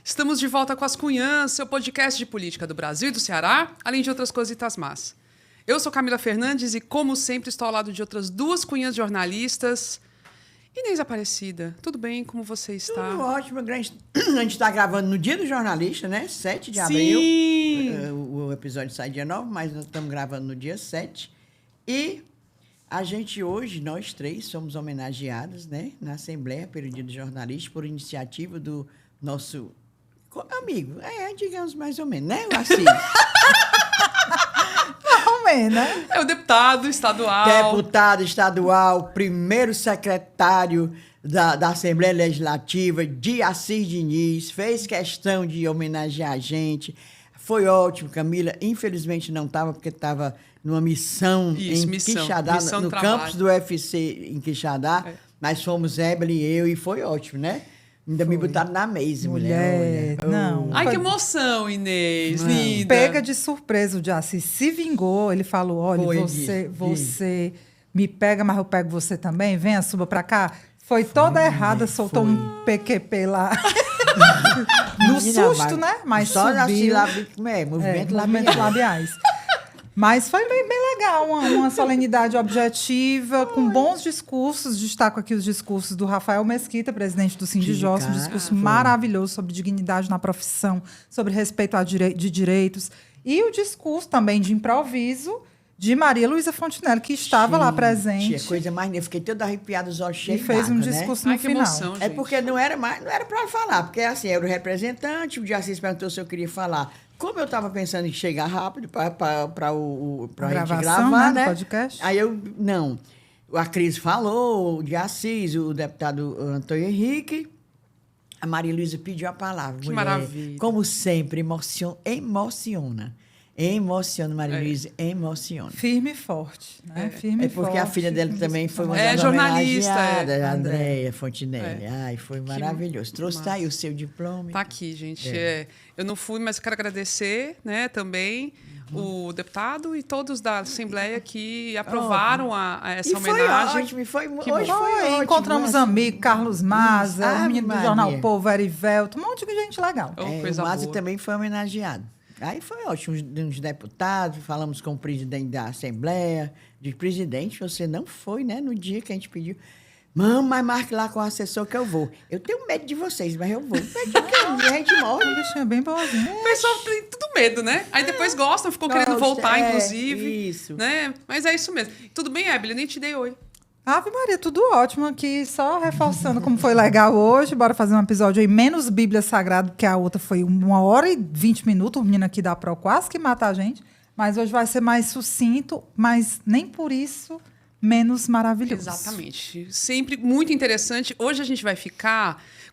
Estamos de volta com As Cunhãs, seu podcast de política do Brasil e do Ceará, além de outras cositas más. Eu sou Camila Fernandes e, como sempre, estou ao lado de outras duas cunhãs jornalistas. Inês Aparecida, tudo bem? Como você está? Tudo ótimo. A gente está gravando no dia do jornalista, né? 7 de abril. Sim! O episódio sai dia 9, mas nós estamos gravando no dia 7. E a gente hoje, nós três, somos homenageados, né? Na Assembleia pelo Dia do Jornalista, por iniciativa do nosso amigo. Digamos mais ou menos, né? O Assis. Né? É o deputado estadual. Deputado estadual, primeiro secretário da Assembleia Legislativa, de Assis Diniz, fez questão de homenagear a gente. Foi ótimo, Camila. Infelizmente não estava, porque estava numa missão em Quixadá, no campus do UFC em Quixadá. Mas fomos Evelyn e eu, e foi ótimo, né? Ainda me botaram na mesa, mulher. Não. Ai, que emoção, Inês. Linda. Pega de surpresa o de Assis. Se vingou, ele falou, olha, você me pega, mas eu pego você também. Venha, suba pra cá. Foi toda errada, soltou um PQP lá. No susto, né? Mas só subiu. Movimentos labiais. Mas foi bem legal, uma solenidade objetiva, com bons discursos. Destaco aqui os discursos do Rafael Mesquita, presidente do Sindijós, um discurso maravilhoso sobre dignidade na profissão, sobre respeito de direitos. E o discurso também de improviso de Maria Luísa Fontinelli, que estava lá presente. Coisa mais... Eu fiquei toda arrepiada, os olhos cheios e fez um discurso no final. Emoção, gente. É porque não era para falar, porque assim, era o representante, o Assis perguntou se eu queria falar. Como eu estava pensando em chegar rápido para a gente gravar, né? Podcast. Aí não. A Cris falou, o de Assis, o deputado Antônio Henrique, a Maria Luísa pediu a palavra. Que maravilha. Como sempre, emociona. Emociona, Maria Luísa, emociona. Firme e forte, né? Firme e forte. Porque a filha dela também foi uma jornalista. A Andréia Fontinelli. Ai, foi maravilhoso. Trouxe aí o seu diploma. Tá aqui, gente. Eu não fui, mas quero agradecer, né, também o deputado e todos da Assembleia que aprovaram essa homenagem. Foi ótimo. Encontramos amigos, Carlos Maza, o menino do Jornal Povo, Erivelto, um monte de gente legal. O Maza também foi homenageado. Aí foi ótimo, uns deputados, falamos com o presidente da Assembleia. De presidente, você não foi, né? No dia que a gente pediu. Mas marque lá com o assessor que eu vou. Eu tenho medo de vocês, mas eu vou. A gente morre. O bichinho é bem boazinho. O pessoal tem tudo medo, né? Aí depois gostam, ficou querendo voltar, inclusive. Isso. Né? Mas é isso mesmo. Tudo bem, Evelyn? Nem te dei oi. Ave Maria, tudo ótimo aqui, só reforçando como foi legal hoje. Bora fazer um episódio aí menos Bíblia Sagrada, porque a outra foi 1h20. O menino aqui da Pro quase que mata a gente. Mas hoje vai ser mais sucinto, mas nem por isso menos maravilhoso. Exatamente. Sempre muito interessante. Hoje a gente vai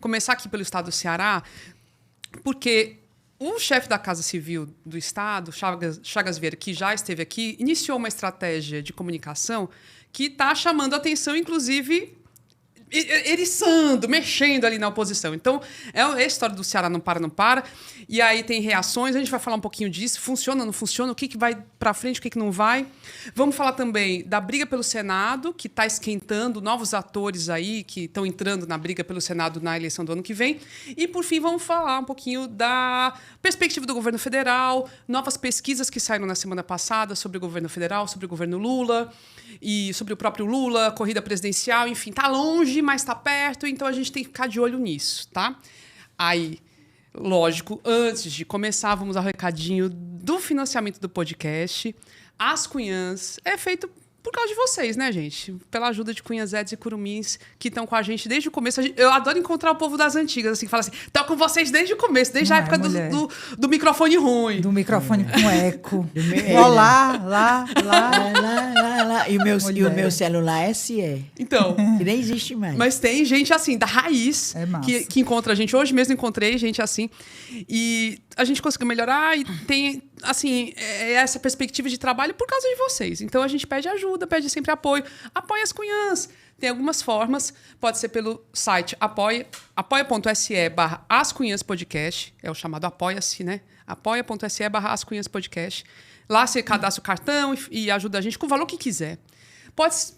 começar aqui pelo estado do Ceará, porque o chefe da Casa Civil do Estado, Chagas Vieira, que já esteve aqui, iniciou uma estratégia de comunicação que está chamando a atenção, inclusive, eriçando, mexendo ali na oposição. Então, é a história do Ceará não para. E aí tem reações, a gente vai falar um pouquinho disso. Funciona, não funciona? O que vai para frente, o que não vai? Vamos falar também da briga pelo Senado, que está esquentando, novos atores aí que estão entrando na briga pelo Senado na eleição do ano que vem. E, por fim, vamos falar um pouquinho da perspectiva do governo federal, novas pesquisas que saíram na semana passada sobre o governo federal, sobre o governo Lula e sobre o próprio Lula, corrida presidencial, enfim, tá longe, mas tá perto, então a gente tem que ficar de olho nisso, tá? Aí, lógico, antes de começar, vamos ao recadinho do financiamento do podcast. As Cunhãs é feito por causa de vocês, né, gente? Pela ajuda de cunhazetes e curumins que estão com a gente desde o começo. Eu adoro encontrar o povo das antigas, assim, que fala assim, estão com vocês desde o começo, desde a época do microfone ruim. Do microfone com eco. Lá. E o meu celular SE. Então. Que nem existe mais. Mas tem gente assim, da raiz, que encontra a gente. Hoje mesmo encontrei gente assim. E a gente conseguiu melhorar e tem, assim, essa perspectiva de trabalho por causa de vocês. Então a gente pede ajuda, pede sempre apoio. Apoie as Cunhãs. Tem algumas formas. Pode ser pelo site apoia.se/ascunhaspodcast. É o chamado Apoia-se, né? apoia.se/ascunhaspodcast. Lá você cadastra o cartão e ajuda a gente com o valor que quiser.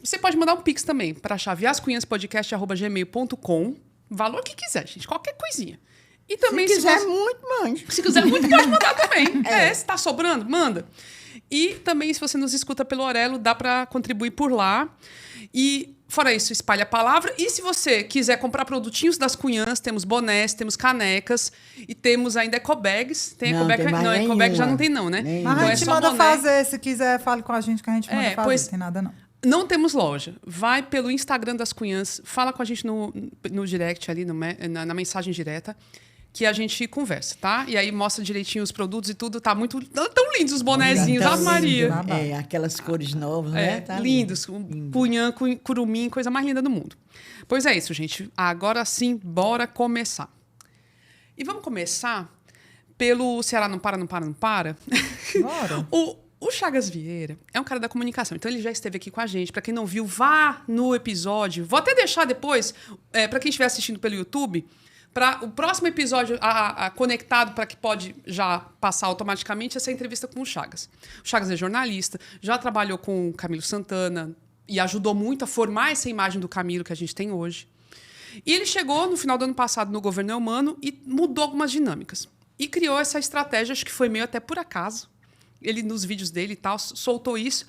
Você pode mandar um pix também para a chave ascunhaspodcast@gmail.com. Valor que quiser, gente. Qualquer coisinha. E também, se quiser você... muito, mande. Se quiser muito, pode mandar também. Se tá sobrando, manda. E também, se você nos escuta pelo Orelo, dá para contribuir por lá. E, fora isso, espalha a palavra. E se você quiser comprar produtinhos das Cunhãs, temos bonés, temos canecas e temos ainda ecobags. Tem ecobag? Não, ecobag já não tem não, né? Mas então a gente manda fazer. Se quiser, fale com a gente que a gente manda fazer. Pois, não tem nada não. Não temos loja. Vai pelo Instagram das Cunhãs, fala com a gente no direct ali, na mensagem direta, que a gente conversa, tá? E aí mostra direitinho os produtos e tudo. Tá muito... Tão lindos os bonezinhos, Ave Maria. Aquelas cores novas, né? Tá lindos. Cunhã, curumim, coisa mais linda do mundo. Pois é isso, gente. Agora sim, bora começar. E vamos começar pelo Ceará Não Para, Não Para, Não Para. Bora. O Chagas Vieira é um cara da comunicação, então ele já esteve aqui com a gente. Para quem não viu, vá no episódio. Vou até deixar depois, para quem estiver assistindo pelo YouTube... Para o próximo episódio conectado, para que pode já passar automaticamente, essa entrevista com o Chagas. O Chagas é jornalista, já trabalhou com o Camilo Santana e ajudou muito a formar essa imagem do Camilo que a gente tem hoje. E ele chegou no final do ano passado no governo Eumano e mudou algumas dinâmicas. E criou essa estratégia, acho que foi meio até por acaso. Ele, nos vídeos dele e tal, soltou isso.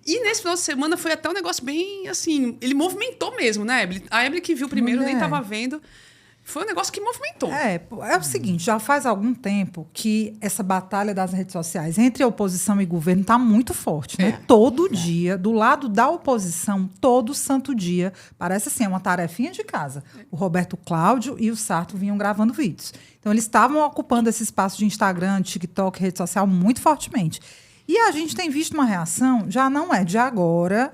E nesse final de semana foi até um negócio bem assim... Ele movimentou mesmo, né, Eble? A Eble que viu primeiro, nem estava vendo... Foi um negócio que movimentou. É o seguinte, já faz algum tempo que essa batalha das redes sociais entre oposição e governo está muito forte, né? Todo dia, do lado da oposição, todo santo dia, parece assim, é uma tarefinha de casa. O Roberto Cláudio e o Sarto vinham gravando vídeos. Então, eles estavam ocupando esse espaço de Instagram, TikTok, rede social muito fortemente. E a gente tem visto uma reação, já não é de agora.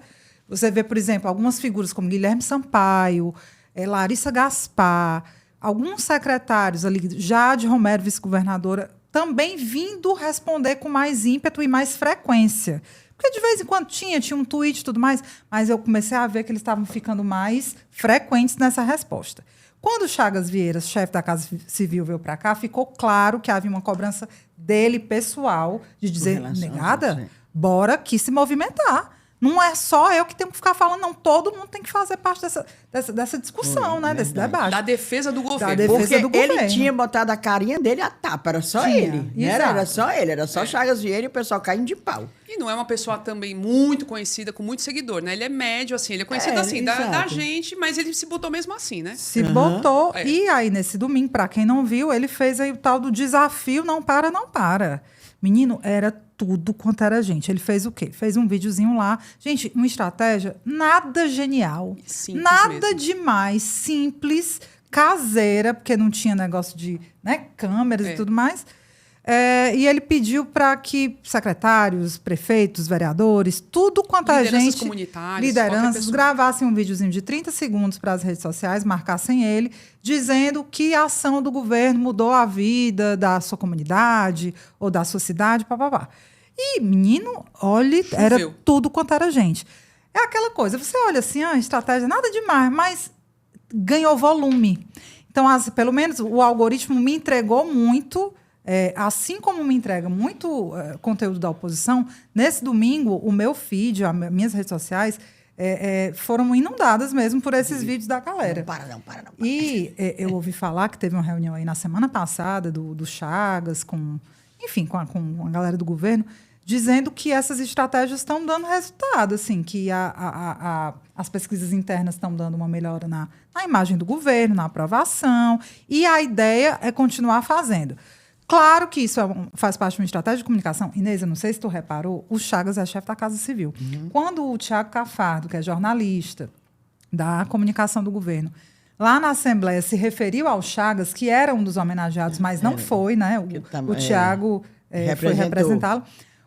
Você vê, por exemplo, algumas figuras como Guilherme Sampaio, Larissa Gaspar, alguns secretários ali, Jade Romero, vice-governadora, também vindo responder com mais ímpeto e mais frequência. Porque de vez em quando tinha um tweet e tudo mais, mas eu comecei a ver que eles estavam ficando mais frequentes nessa resposta. Quando o Chagas Vieira, chefe da Casa Civil, veio para cá, ficou claro que havia uma cobrança dele, pessoal, de dizer, negada, bora aqui se movimentar. Não é só eu que tenho que ficar falando, não. Todo mundo tem que fazer parte dessa discussão, né? Desse debate. Da defesa do governo. Porque ele tinha botado a carinha dele a tapa, era só ele. Era só ele, era só Chagas Vieira e o pessoal caindo de pau. E não é uma pessoa também muito conhecida, com muito seguidor, né? Ele é médio, assim, ele é conhecido assim, da gente, mas ele se botou mesmo assim, né? Se botou. E aí, nesse domingo, para quem não viu, ele fez aí o tal do desafio Não Para, Não Para. Menino, era tudo quanto era gente. Ele fez o quê? Fez um videozinho lá. Gente, uma estratégia nada genial. Simples nada mesmo. Demais. Simples, caseira, porque não tinha negócio de câmeras e tudo mais. E ele pediu para que secretários, prefeitos, vereadores, tudo quanto a gente... Lideranças, gravassem um videozinho de 30 segundos para as redes sociais, marcassem ele, dizendo que a ação do governo mudou a vida da sua comunidade ou da sua cidade, papapá. E, menino, olha, era tudo quanto era gente. É aquela coisa, você olha assim, a estratégia, nada demais, mas ganhou volume. Então, pelo menos o algoritmo me entregou muito... assim como me entrega muito conteúdo da oposição, nesse domingo, o meu feed, as minhas redes sociais, foram inundadas mesmo por esses vídeos da galera. Não para. E eu ouvi falar que teve uma reunião aí na semana passada do Chagas, com a galera do governo, dizendo que essas estratégias estão dando resultado, assim, que as pesquisas internas estão dando uma melhora na imagem do governo, na aprovação, e a ideia é continuar fazendo. Claro que isso faz parte de uma estratégia de comunicação. Inês, eu não sei se tu reparou, o Chagas é chefe da Casa Civil. Quando o Tiago Cafardo, que é jornalista da comunicação do governo, lá na Assembleia se referiu ao Chagas, que era um dos homenageados, mas não foi, né? O Tiago foi representá-lo.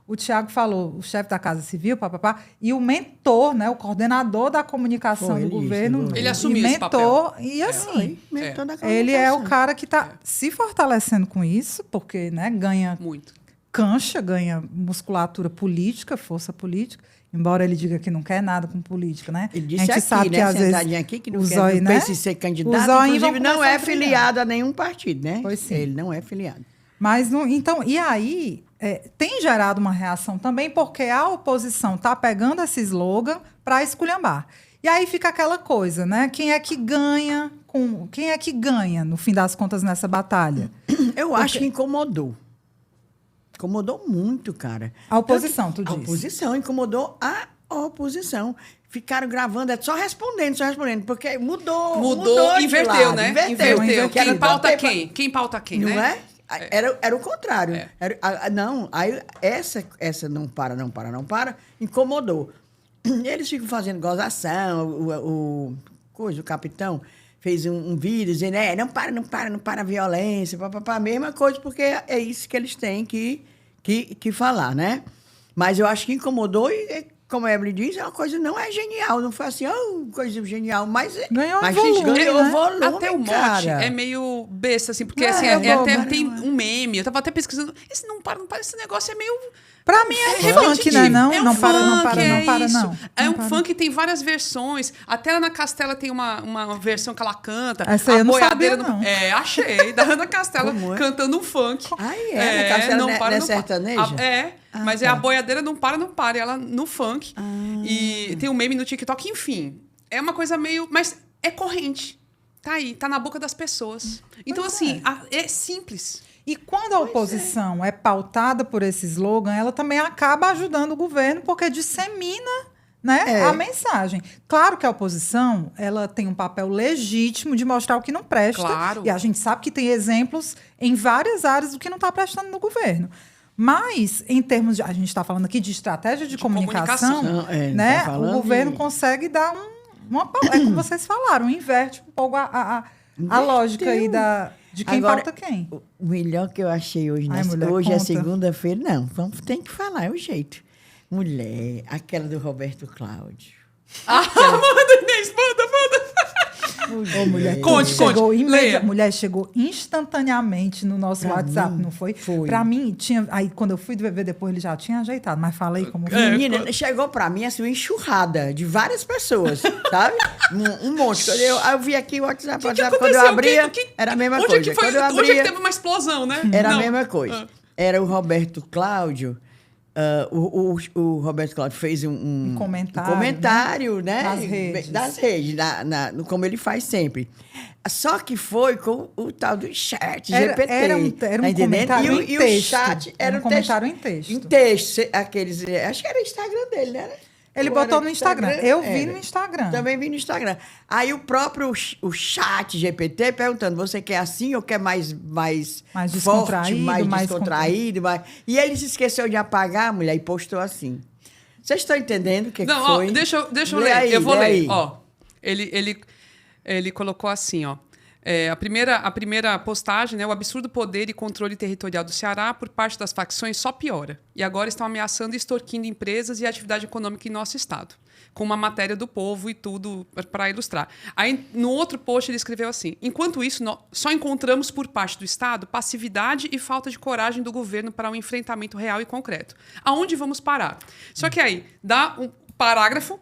O Tiago falou, o chefe da Casa Civil, papapá, e o mentor, né, o coordenador da comunicação do governo. Ele assumiu esse papel. E assim, mentor da ele é o cara que está se fortalecendo com isso, porque ganha muito cancha, ganha musculatura política, força política, embora ele diga que não quer nada com política, né? Ele disse aqui, sabe, que às vezes aqui, que não pensa em ser candidato, inclusive não é filiado a nenhum partido, né? Pois sim. Ele não é filiado. Mas, então, e aí... tem gerado uma reação também, porque a oposição está pegando esse slogan para esculhambar. E aí fica aquela coisa, né? Quem é que ganha, no fim das contas, nessa batalha? Eu acho que incomodou. Incomodou muito, cara. A oposição, tu A disse. oposição, incomodou a oposição. Ficaram gravando, só respondendo, porque mudou de inverteu, lado, né? Inverteu. Quem pauta quem? Quem pauta quem, Não né? é? Era o contrário. Não, aí essa não para, incomodou. Eles ficam fazendo gozação, o capitão fez um vídeo dizendo, não para a violência, a mesma coisa, porque é isso que eles têm que falar, né? Mas eu acho que incomodou e, como a Evelyn disse, uma coisa não é genial, não foi assim, coisa genial, mas ganhou volume, ganhou né? volume, até o mote cara. é meio besta, assim, porque Não, assim, tem não é. um meme, eu tava até pesquisando, esse não para, esse negócio é meio... Pra mim é funk, repetitivo. né? Não, É um não para, não funk, para, não para, isso. não. É Não um para. funk que tem várias versões. Até a Ana Castela tem uma versão que ela canta. Essa aí eu não boiadeira sabia, não. Achei. Da Ana Castela Como é? cantando um funk. Ana Castela não é sertaneja? Mas tá. a boiadeira não para. E ela no funk. E tem um meme no TikTok, enfim. É uma coisa meio... Mas é corrente. Tá aí, tá na boca das pessoas. Então, assim, é simples. E quando a oposição é pautada por esse slogan, ela também acaba ajudando o governo, porque dissemina, né, a mensagem. Claro que a oposição ela tem um papel legítimo de mostrar o que não presta. Claro. E a gente sabe que tem exemplos em várias áreas do que não está prestando no governo. Mas, em termos de... A gente está falando aqui de estratégia de comunicação, né? Tá O governo consegue dar é como vocês falaram, inverte um pouco a lógica aí de quem Agora, pauta quem. O melhor que eu achei hoje, Mulher, hoje é conta. segunda-feira, tem que falar, é o jeito. Mulher, aquela do Roberto Cláudio. Manda, Inês, manda. Ô, mulher, Conte. Leia. Mulher chegou instantaneamente no nosso WhatsApp, não foi? Foi. Pra mim, tinha. Aí, quando eu fui ver depois, ele já tinha ajeitado. Mas fala aí como foi. Menina, chegou pra mim assim, uma enxurrada de várias pessoas, sabe? Um monte. Quando eu vi aqui o WhatsApp, quando eu abria, era a mesma coisa. Onde Quando eu que abria, teve uma explosão, né? era Não. a mesma coisa. Era o Roberto Cláudio. O Roberto Cláudio fez um comentário, né? Das redes, como ele faz sempre. Só que foi com o tal do chat GPT. Era um tá comentário e em texto. o chat era um comentário em texto. Em texto. Acho que era o Instagram dele, né? Ele botou no Instagram. Eu vi no Instagram. Também vi no Instagram. Aí o próprio o chat GPT perguntando, você quer assim ou quer mais forte, mais descontraído? E ele se esqueceu de apagar, mulher, e postou assim. Vocês estão entendendo o que foi? Ó, deixa eu ler. Aí, eu vou ler. Aí. Ó, ele colocou assim, ó. A primeira postagem, né, o absurdo poder e controle territorial do Ceará por parte das facções só piora. E agora estão ameaçando e extorquindo empresas e atividade econômica em nosso estado. Com uma matéria do Povo e tudo para ilustrar. Aí, no outro post, ele escreveu assim: enquanto isso, só encontramos por parte do Estado passividade e falta de coragem do governo para um enfrentamento real e concreto. Aonde vamos parar? Só que aí, dá um parágrafo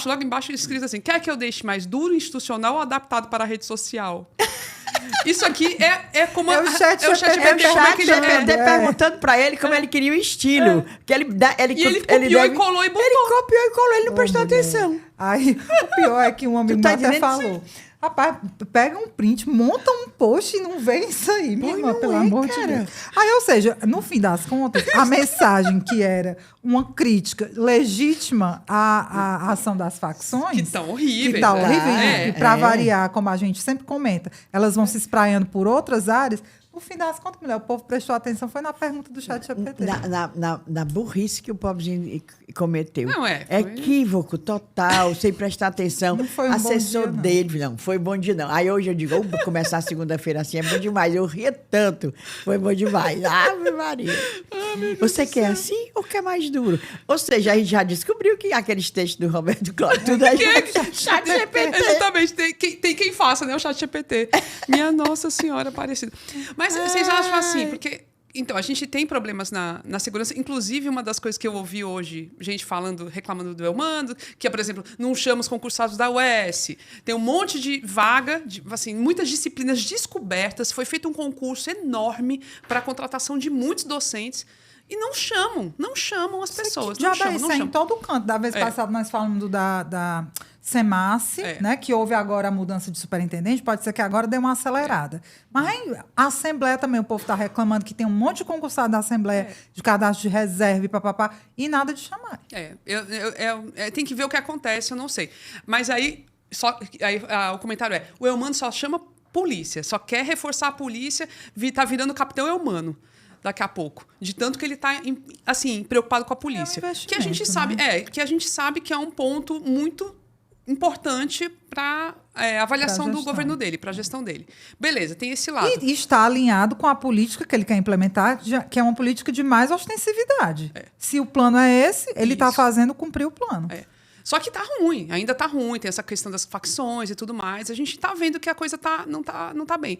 logo embaixo, escrito assim: quer que eu deixe mais duro, institucional ou adaptado para a rede social? Isso aqui é como... É o chat GPT perguntando para ele como ele queria o estilo. Que ele copiou e colou e botou. Ele copiou e colou, ele não prestou atenção. Aí, o pior é que um amigo meu até entendendo falou... Rapaz, pega um print, monta um post e não vê isso aí, minha irmã, pelo amor de Deus. Aí, ou seja, no fim das contas, a mensagem que era uma crítica legítima à ação das facções... Que estão horríveis. Que tá horrível. E para É. variar, como a gente sempre comenta, elas vão se espraiando por outras áreas. No fim das contas, mulher, o povo prestou atenção, foi na pergunta do chat GPT. Na burrice que o pobrezinho cometeu. Não é. Equívoco total, sem prestar atenção. Não foi um Assessor bom dia, não. dele, não. Foi bom dia, não. Aí hoje eu digo, começar a segunda-feira assim é bom demais. Eu ria tanto. Foi bom demais. Ave Maria. Você quer assim ou quer mais duro? Ou seja, a gente já descobriu que aqueles textos do Roberto Cláudio, tudo aí chat GPT. Exatamente. Tem quem faça, né? O chat GPT. Minha Nossa Senhora Aparecida. Mas vocês acham assim, porque... Então, a gente tem problemas na segurança. Inclusive, uma das coisas que eu ouvi hoje, gente reclamando do Elmando, que é, por exemplo, não chama os concursados da UES. Tem um monte de vaga, assim, muitas disciplinas descobertas. Foi feito um concurso enorme para a contratação de muitos docentes. E não chamam as pessoas. Já Não dá isso chamam. em todo canto. Da vez passada nós falamos SEMASSE, né, que houve agora a mudança de superintendente, pode ser que agora dê uma acelerada. Mas a Assembleia também, o povo está reclamando que tem um monte de concursado da Assembleia, de cadastro de reserva e papapá, e nada de chamar. Tem que ver o que acontece, eu não sei. Mas aí o comentário é, o Eumano só chama polícia, só quer reforçar a polícia, tá virando capitão Eumano daqui a pouco, de tanto que ele está assim, preocupado com a polícia. Que a gente sabe, que a gente sabe que é um ponto muito importante para avaliação do governo dele, para a gestão dele. Beleza, tem esse lado. E está alinhado com a política que ele quer implementar, que é uma política de mais ostensividade. Se o plano é esse, ele está fazendo cumprir o plano. Só que tá ruim, ainda tá ruim, tem essa questão das facções e tudo mais. A gente tá vendo que a coisa não tá bem.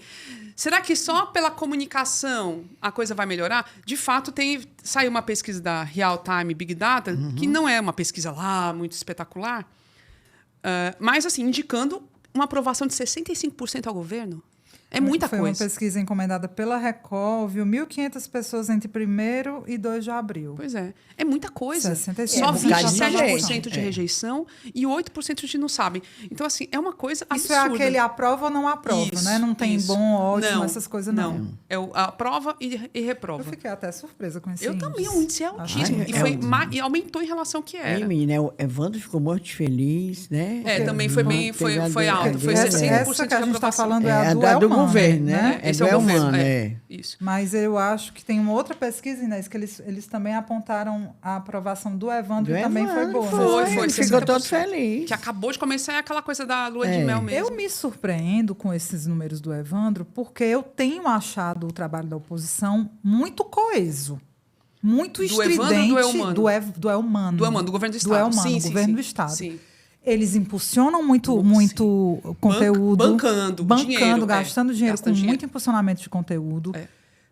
Será que só pela comunicação a coisa vai melhorar? De fato, saiu uma pesquisa da Real Time Big Data, que não é uma pesquisa lá muito espetacular, mas assim, indicando uma aprovação de 65% ao governo. É muita coisa. Foi uma pesquisa encomendada pela Record, viu 1.500 pessoas entre 1º e 2 de abril. Pois é. É muita coisa. 65%. Só 27% de rejeição e 8% de não sabem. Então, assim, é uma coisa absurda. Isso é aquele aprova ou não aprova, né? Não tem bom, ótimo, essas coisas não. É aprova e reprova. Eu fiquei até surpresa com esse índice. Eu também, o índice é altíssimo. E aumentou em relação ao que era. Menina, o Evandro ficou muito feliz, né? Também foi alto. Foi 65% essa que a gente está falando é a do governo, né? Esse é o governo. Isso. Mas eu acho que tem uma outra pesquisa, Inês, que eles também apontaram a aprovação do Evandro e também foi boa. Foi. Ficou todo feliz. Que acabou de começar aquela coisa da lua de mel mesmo. Eu me surpreendo com esses números do Evandro, porque eu tenho achado o trabalho da oposição muito coeso. Muito estridente. Do Eumano? Do Eumano. Do Eumano, do governo do Estado. Do Eumano, governo do Estado. Sim. Eles impulsionam muito conteúdo. Bancando, gastando dinheiro com muito impulsionamento de conteúdo.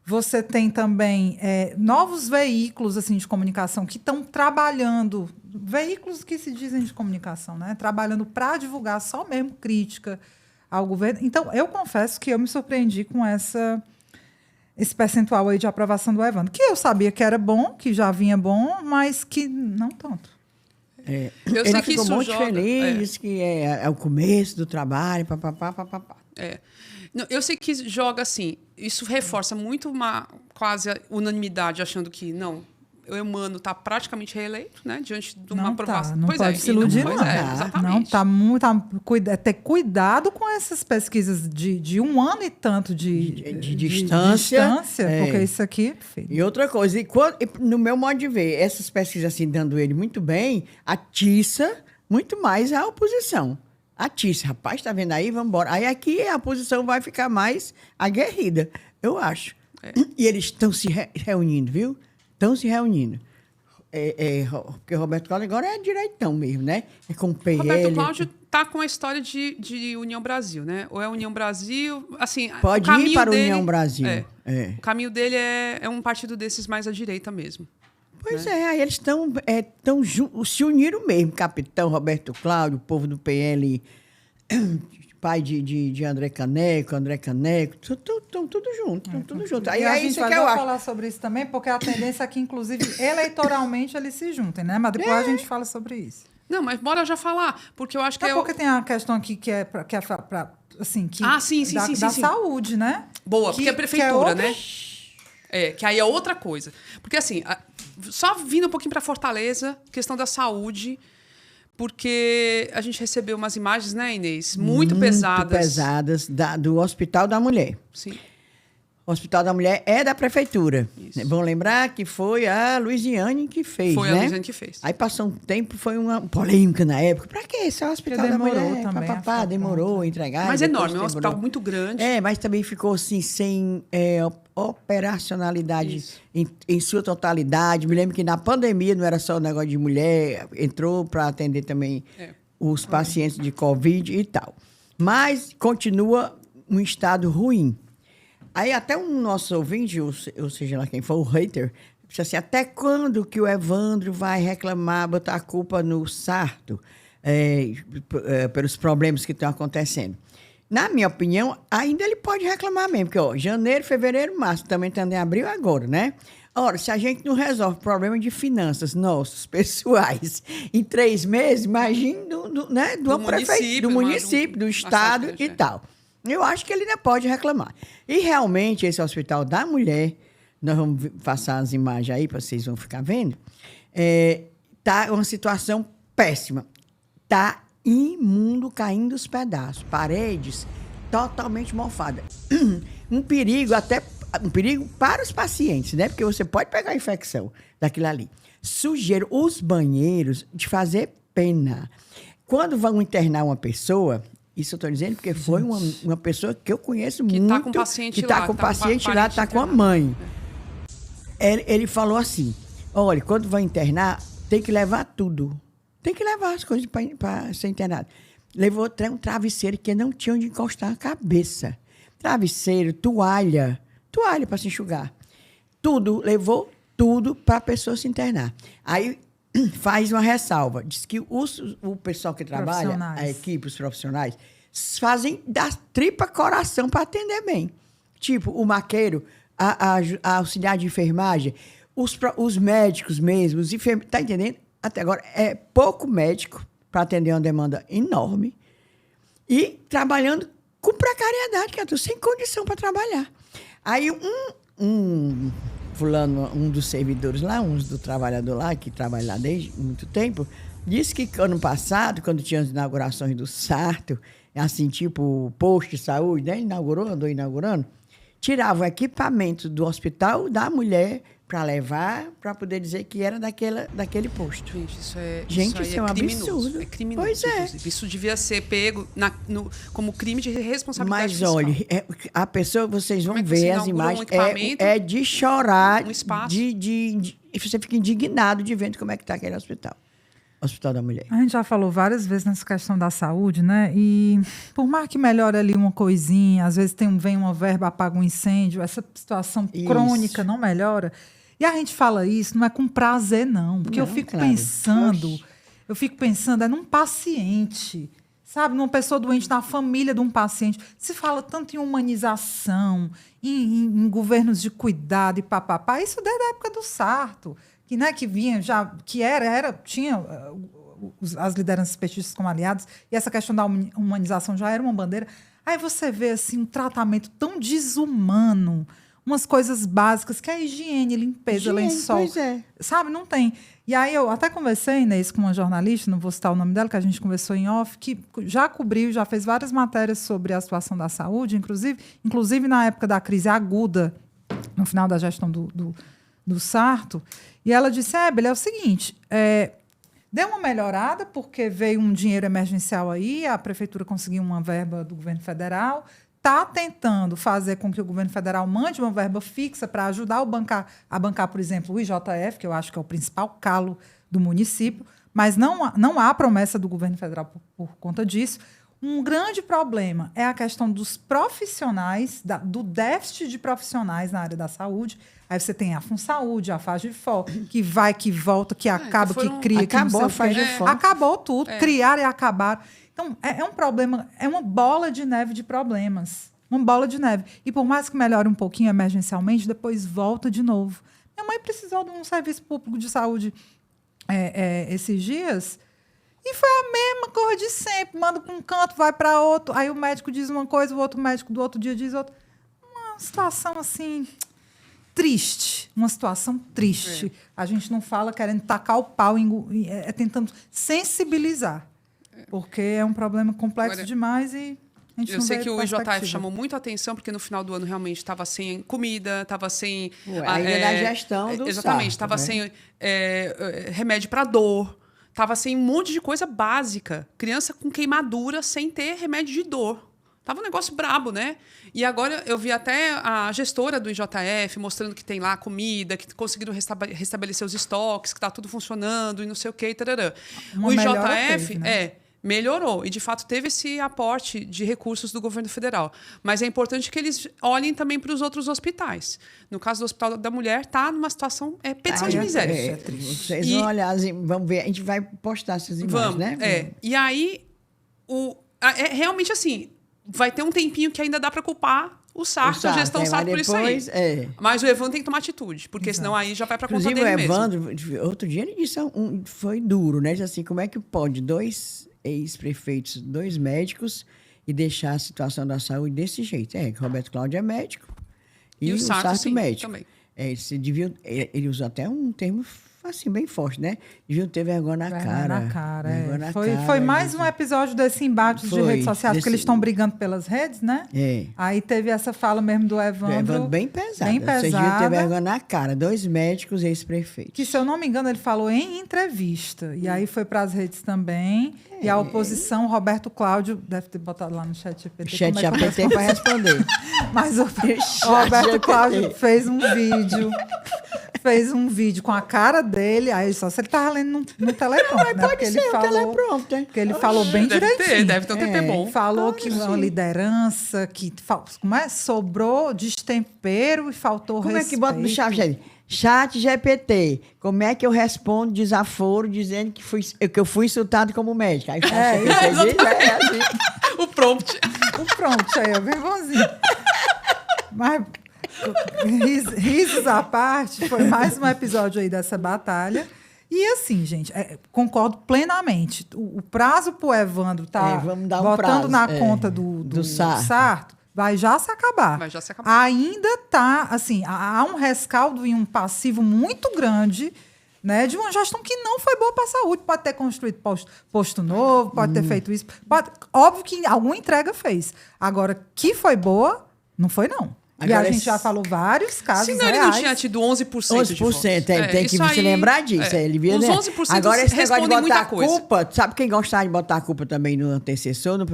Você tem também novos veículos assim, de comunicação que estão trabalhando, veículos que se dizem de comunicação, né? Trabalhando para divulgar só mesmo crítica ao governo. Então, eu confesso que eu me surpreendi com esse percentual aí de aprovação do Evandro, que eu sabia que era bom, que já vinha bom, mas que não tanto. Eu sei que ficou isso muito feliz, que é o começo do trabalho, papapá. Eu sei que joga assim, isso reforça muito uma quase unanimidade, achando que o Eumano está praticamente reeleito, né? Diante de uma aprovação. Não pode se iludir, não. Exatamente. Ter cuidado com essas pesquisas de um ano e tanto de distância. Porque isso aqui... Filho. E outra coisa, no meu modo de ver, essas pesquisas assim, dando ele muito bem, atiça muito mais a oposição. Atiça, rapaz, tá vendo aí? Vamos embora. Aí aqui a oposição vai ficar mais aguerrida, eu acho. E eles estão se reunindo, viu? Estão se reunindo. Porque o Roberto Cláudio agora é direitão mesmo, né? É com o PL. Roberto Cláudio está com a história de União Brasil, né? Ou é União Brasil... Assim, pode ir para a União Brasil. O caminho dele é um partido desses mais à direita mesmo. Pois aí eles estão se uniram mesmo. Capitão Roberto Cláudio, o povo do PL... pai de André Caneco, estão tudo junto. Aí a gente vai falar sobre isso também, porque a tendência é que, inclusive, eleitoralmente eles se juntem, né? Mas depois a gente fala sobre isso. Não, mas bora já falar, porque eu acho que porque tem uma questão aqui que é para assim, que da saúde, né? Boa, porque é prefeitura, né? Que aí é outra coisa. Porque, assim, só vindo um pouquinho para Fortaleza, questão da saúde... Porque a gente recebeu umas imagens, né, Inês? Muito pesadas. Do Hospital da Mulher. Sim. O Hospital da Mulher é da prefeitura. Isso. Vamos lembrar que foi a Luiziane que fez, Foi, né? A Luiziane que fez. Aí passou um tempo, foi uma polêmica na época. Para que esse Hospital da Mulher? Também, demorou a entregar. Mas é enorme, é um hospital muito grande. Mas também ficou assim, sem operacionalidade em sua totalidade. Me lembro que na pandemia não era só o negócio de mulher, entrou para atender também os pacientes de Covid e tal. Mas continua um estado ruim. Aí até um nosso ouvinte, ou seja lá quem for, o hater, disse assim, até quando que o Evandro vai reclamar, botar a culpa no Sarto pelos problemas que estão acontecendo? Na minha opinião, ainda ele pode reclamar mesmo, porque janeiro, fevereiro, março, também estamos em abril agora, né? Ora, se a gente não resolve problema de finanças nossos, pessoais, em 3 meses, imagine do município, do estado e tal. Eu acho que ele ainda pode reclamar. E realmente, esse hospital da mulher, nós vamos passar as imagens aí para vocês vão ficar vendo, tá uma situação péssima. Tá imundo, caindo os pedaços. Paredes totalmente mofadas. Um perigo para os pacientes, né? Porque você pode pegar a infecção daquilo ali. Sujeira, os banheiros, de fazer pena. Quando vão internar uma pessoa, isso eu estou dizendo porque foi uma pessoa que eu conheço que muito. Está com paciente que está com paciente lá, está com a mãe. Ele falou assim, olha, quando vai internar, tem que levar tudo. Tem que levar as coisas para ser internado. Levou um travesseiro que não tinha onde encostar a cabeça. Travesseiro, toalha para se enxugar. Levou tudo para a pessoa se internar. Aí faz uma ressalva. Diz que o pessoal que trabalha, a equipe, os profissionais, fazem da tripa coração para atender bem. Tipo, o maqueiro, a auxiliar de enfermagem, os médicos mesmo, os enfermeiros. Está entendendo? Até agora é pouco médico para atender uma demanda enorme e trabalhando com precariedade, que eu estou sem condição para trabalhar. Aí um dos servidores lá, do trabalhador lá, que trabalha lá desde muito tempo, disse que ano passado, quando tinha as inaugurações do Sarto, assim, tipo posto de saúde, né? Andou inaugurando, tirava o equipamento do hospital da mulher para levar, para poder dizer que era daquele posto. Gente, isso é um criminoso. absurdo. É criminoso. Pois é. Inclusive. Isso devia ser pego como crime de responsabilidade Mas, fiscal. olha, a pessoa, vocês vão ver as imagens, um de chorar, um espaço. Você fica indignado de ver como é que está aquele hospital. Hospital da Mulher. A gente já falou várias vezes nessa questão da saúde, né? E por mais que melhore ali uma coisinha, às vezes vem uma verba, apaga um incêndio, essa situação crônica não melhora. E a gente fala isso, não é com prazer, não. Porque eu fico pensando, num paciente, sabe? Numa pessoa doente, na família de um paciente. Se fala tanto em humanização, em governos de cuidado e papapá. Isso desde a época do Sarto, que vinha já, tinha as lideranças petistas como aliados, e essa questão da humanização já era uma bandeira. Aí você vê assim, um tratamento tão desumano, umas coisas básicas, que é a higiene, limpeza, lençol. Pois é. Sabe, não tem. E aí eu até conversei, Inês, com uma jornalista, não vou citar o nome dela, que a gente conversou em off, que já cobriu, já fez várias matérias sobre a situação da saúde, inclusive na época da crise aguda, no final da gestão do Sarto. E ela disse, Bela, é o seguinte, deu uma melhorada, porque veio um dinheiro emergencial aí, a prefeitura conseguiu uma verba do governo federal, está tentando fazer com que o governo federal mande uma verba fixa para ajudar a bancar, por exemplo, o IJF, que eu acho que é o principal calo do município, mas não há promessa do governo federal por conta disso. Um grande problema é a questão dos profissionais, do déficit de profissionais na área da saúde. Aí você tem a FunSaúde, a FAGEFOR, que vai, que volta, que acaba, que cria, que acabou não sei a o quê. FAGEFOR. Acabou tudo, criar e acabar. Então, é um problema, é uma bola de neve de problemas. Uma bola de neve. E por mais que melhore um pouquinho emergencialmente, depois volta de novo. Minha mãe precisou de um serviço público de saúde esses dias e foi a mesma coisa de sempre. Manda para um canto, vai para outro. Aí o médico diz uma coisa, o outro médico do outro dia diz outra. Uma situação assim... triste, uma situação triste. A gente não fala querendo tacar o pau, tentando sensibilizar. Porque é um problema complexo demais e a gente não vê perspectiva. Eu sei que o IJF chamou muito a atenção, porque no final do ano realmente estava sem comida, estava sem... ainda da gestão do exatamente, estava sem remédio para dor, estava sem um monte de coisa básica. Criança com queimadura sem ter remédio de dor. Tava um negócio brabo, né? E agora eu vi até a gestora do IJF mostrando que tem lá comida, que conseguiram restabelecer os estoques, que está tudo funcionando e não sei o quê. Tarará. O IJF melhorou e, de fato, teve esse aporte de recursos do governo federal. Mas é importante que eles olhem também para os outros hospitais. No caso do Hospital da Mulher, está numa situação petição de miséria. Vocês vão olhar, vamos ver, a gente vai postar essas imagens, né? E aí, realmente assim... vai ter um tempinho que ainda dá para culpar o Sarto, a gestão mas sabe por isso aí. depois, Mas o Evandro tem que tomar atitude, porque senão aí já vai para conta Inclusive, dele o mesmo. Evandro, outro dia ele disse, foi duro, né? Disse assim, como é que pode 2 ex-prefeitos, 2 médicos, e deixar a situação da saúde desse jeito? Que Roberto Cláudio é médico e o Sarto sim, médico. também. Ele usou até um termo assim, bem forte, né? Deviam ter vergonha na cara. Vergonha na cara, Foi mais um episódio desse embate de redes sociais, porque eles estão brigando pelas redes, né? Aí teve essa fala mesmo do Evandro. Bem pesada. Vocês deviam ter vergonha na cara. 2 médicos ex-prefeitos. Que, se eu não me engano, ele falou em entrevista. E aí foi para as redes também. E a oposição, Roberto Cláudio, deve ter botado lá no chat GPT. Chat GPT para responder. Mas o Roberto Cláudio fez um vídeo com a cara dele, aí só se ele tava lendo no teleprompter, né? Pode ser o teleprompter. Porque ele falou bem direitinho. Deve ter um TP bom. Falou que uma liderança, que sobrou destempero e faltou respeito. Como é que bota no chat GPT, como é que eu respondo desaforo dizendo que eu fui insultado como médico? Aí assim. O prompt. O prompt aí, é bem bonzinho. Mas, risos à parte, foi mais um episódio aí dessa batalha. E assim, gente, concordo plenamente. O prazo pro Evandro botando na conta do Sarto vai já se acabar. Ainda tá, assim, há um rescaldo e um passivo muito grande, né, de uma gestão que não foi boa para a saúde. Pode ter construído posto novo, pode ter feito isso. Óbvio que alguma entrega fez. Agora, que foi boa, não foi, não. Agora, e a gente já falou vários casos reais. Senão ele não tinha tido 11% de votos. Tem que se lembrar disso. Ele via, os 11% agora, esse negócio de botar a culpa, sabe quem gostava de botar a culpa também no antecessor, no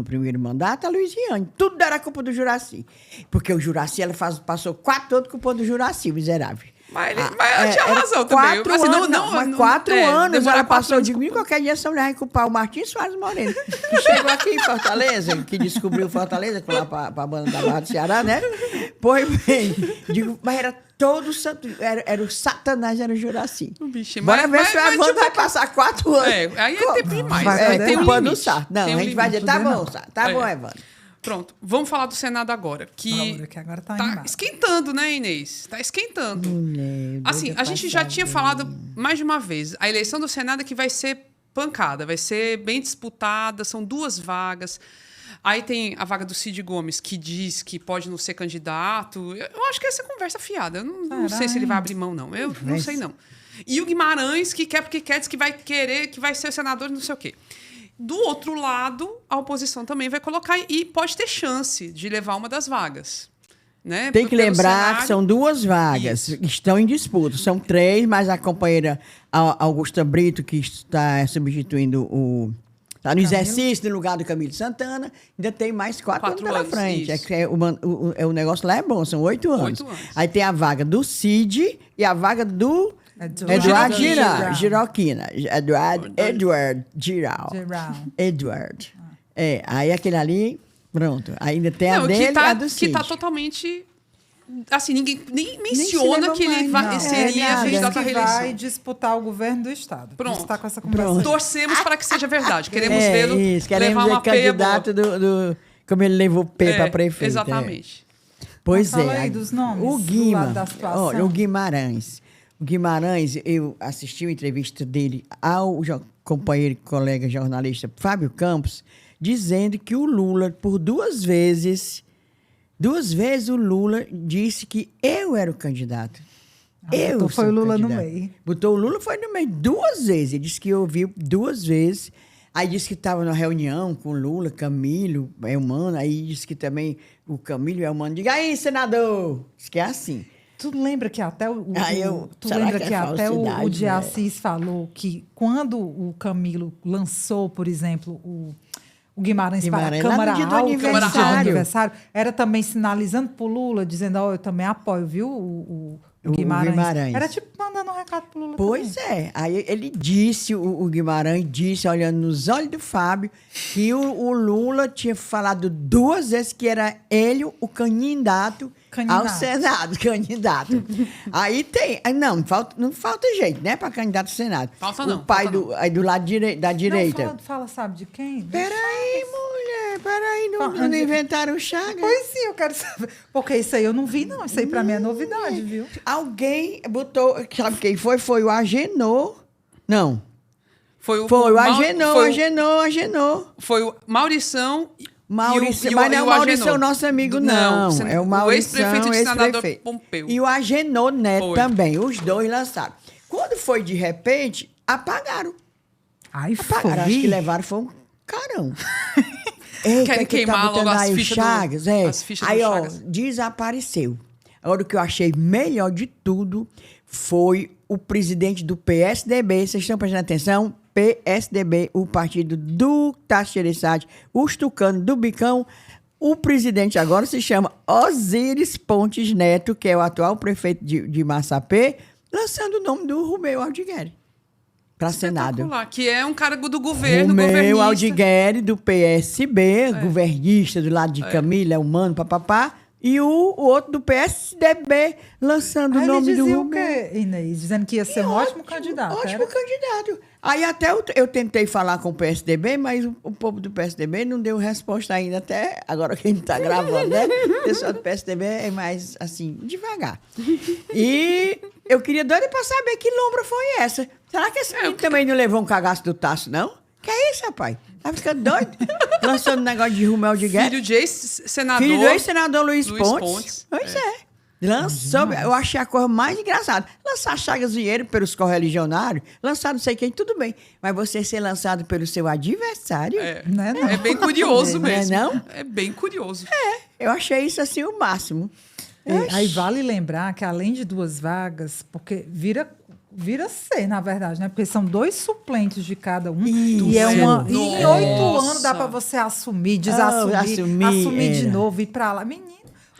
primeiro mandato? A Luiziane. Tudo era culpa do Juracy. Porque o Juracy, passou 4 anos culpa do Juracy, miserável. Mas ela tinha razão também. 4 anos ela passou de mim. Qualquer dia essa mulher vai culpar o Martins Soares Moreno, que chegou aqui em Fortaleza, que descobriu Fortaleza, foi lá para a banda da Barra do Ceará, né? Pois bem, mas era todo santo, era o Satanás, era o Juracy. Bora ver se o Evandro vai passar 4 anos. Aí é tempo demais. Tem um limite. Não, a gente vai dizer, tá bom, Sarto, tá bom, Evandro. Pronto, vamos falar do Senado agora. Que agora tá esquentando, né, Inês? Tá esquentando. Assim, a gente já tinha falado mais de uma vez. A eleição do Senado é que vai ser pancada, vai ser bem disputada, são 2 vagas. Aí tem a vaga do Cid Gomes, que diz que pode não ser candidato. Eu acho que essa é conversa fiada. Eu não sei se ele vai abrir mão, não. Eu não sei, não. E o Guimarães, que quer porque quer, diz que vai querer, que vai ser senador, não sei o quê. Do outro lado, a oposição também vai colocar e pode ter chance de levar uma das vagas. Né? Tem que lembrar que são 2 vagas que estão em disputa. São 3, mas a companheira Augusta Brito, que está substituindo está no exercício no lugar do Camilo Santana, ainda tem mais 4 anos pela frente. O negócio lá é bom, são 8 anos. Aí tem a vaga do Cid e a vaga do Eduardo Giroquina. Edward Giral. Edward. Aí aquele ali, pronto. Ainda tem a dele e a do Cid. Que tá totalmente... Assim, ninguém nem menciona que ele seria candidato à reeleição. Vai disputar o governo do Estado. Pronto. Está com essa conversa. Torcemos para que seja verdade. Queremos vê-lo levar uma candidato como ele levou P para prefeito. Exatamente. Pois fala aí dos nomes, o Guimarães. O Guimarães, eu assisti uma entrevista dele ao companheiro e colega jornalista Fábio Campos, dizendo que o Lula, por 2 vezes o Lula disse que eu era o candidato. Foi o Lula no meio. Botou o Lula, foi no meio 2 vezes. Ele disse que ouviu 2 vezes. Aí disse que estava numa reunião com o Lula, Camilo, Eumano. Aí disse que também o Camilo e o Eumano. Diga aí, senador! Diz que é assim. Tu lembra que até o de Assis falou que quando o Camilo lançou, por exemplo, o Guimarães para a Câmara Alta, aniversário, era também sinalizando para o Lula, dizendo, eu também apoio, viu, o Guimarães. Era tipo mandando um recado para o Lula Pois também. Aí ele disse, o Guimarães disse, olhando nos olhos do Fábio, que o Lula tinha falado 2 vezes que era ele o candidato ao Senado, candidato. Aí tem... Não falta jeito, né, para candidato ao Senado. Falta não. O pai do lado da direita. Não, fala, sabe de quem? Peraí, mulher. peraí, não inventaram Chagas? Pois sim, eu quero saber. Porque isso aí eu não vi, não. Isso aí pra mim é novidade, viu? Alguém botou... Sabe quem foi? Foi o Agenor. Não. Foi o Agenor. Foi o Maurição... Maurício, mas não é o Maurício, é o nosso amigo, não. É o Maurício, ex-prefeito de Senador Pompeu. E o Agenor Neto também. Os dois lançaram. Quando foi de repente, apagaram. Ai, apagaram. Acho que levaram, foi um carão. Querem queimar logo as fichas Chagas, as fichas aí, do ó, Chagas. desapareceu. Agora, o que eu achei melhor de tudo foi o presidente do PSDB. Vocês estão prestando atenção? PSDB, o partido do Tasso Gereissati, os tucanos do Bicão. O presidente agora se chama Osíris Pontes Neto, que é o atual prefeito de Massapê, lançando o nome do Romeu Aldigueri para Senado. Que é um cargo do governo, Romeu Aldigueri, do PSB, governista do lado de Camila, humano, papapá. E o outro do PSDB lançando o nome do Romeu. O quê, Inês? Dizendo que ia ser um ótimo candidato. Ótimo candidato. Aí até eu tentei falar com o PSDB, mas o povo do PSDB não deu resposta ainda, até agora que a gente está gravando, né? O pessoal do PSDB é mais, assim, devagar. E eu queria doida para saber que lombra foi essa. Será que esse menino também não levou um cagaço do Tasso, não? Que é isso, rapaz? Tá ficando doido? Lançando um negócio de Romeu Aldigueri. Filho de ex-senador. Filho do ex-senador Luiz Pontes. Pois é. Lançou, eu achei a coisa mais engraçada. Lançar Chagas Vieira pelos correligionários, lançar não sei quem, tudo bem. Mas você ser lançado pelo seu adversário... É bem curioso mesmo. Não? É bem curioso. Eu achei isso assim o máximo. Aí vale lembrar que além de 2 vagas, porque vira C, na verdade, né? Porque são 2 suplentes de cada um. Isso. E em 8 anos dá para você assumir, desassumir, assumir de novo, ir para lá. Menino,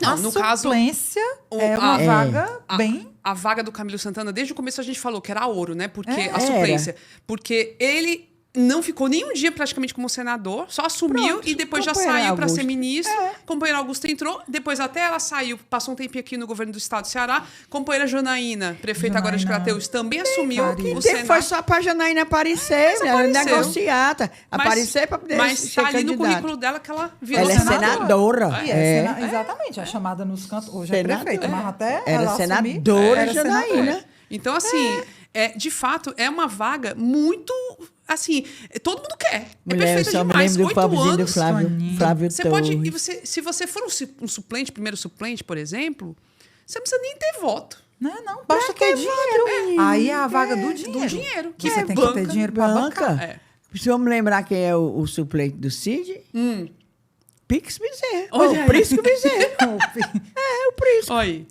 a suplência é uma vaga bem... A vaga do Camilo Santana, desde o começo a gente falou que era ouro, né? Porque a suplência. Porque ele não ficou nem um dia praticamente como senador, só assumiu e depois já saiu para ser ministro. Companheira Augusta entrou, depois até ela saiu, passou um tempinho aqui no governo do estado do Ceará. Companheira Janaína, prefeita agora de Crateús, também assumiu o Senado. Foi só para Janaína aparecer, negociata. Aparecer para poder mas ser tá ali no candidata. currículo dela que ela virou Ela é senadora. Exatamente, é chamada nos cantos. Hoje é prefeita, mas até era ela senadora era Janaína. Então, assim, de fato, é uma vaga muito... Assim, todo mundo quer. Mulher, perfeita demais. 8 anos. Flávio você pode, se você for um suplente, primeiro suplente, por exemplo, você não precisa nem ter voto. Não, basta ter dinheiro. Aí é a vaga do dinheiro. Do dinheiro. Que você tem que ter dinheiro para bancar. Precisamos lembrar quem é o suplente do Cid? Pix Bezerra. O Prisco Bezerra. O Prisco. Aí.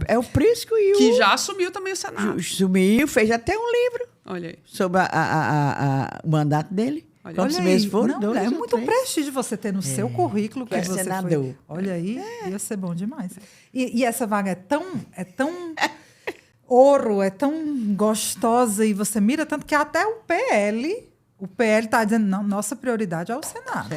É o Prisco e o... Que já assumiu também o Senado. Assumiu, fez até um livro. Olha aí. Sobre o mandato dele. Quantos meses foram? Não, é muito prestígio você ter no seu currículo que você senador. Foi. Olha aí, ia ser bom demais. E essa vaga é tão ouro, é tão gostosa e você mira tanto que até o PL está dizendo, não, nossa prioridade é o Senado.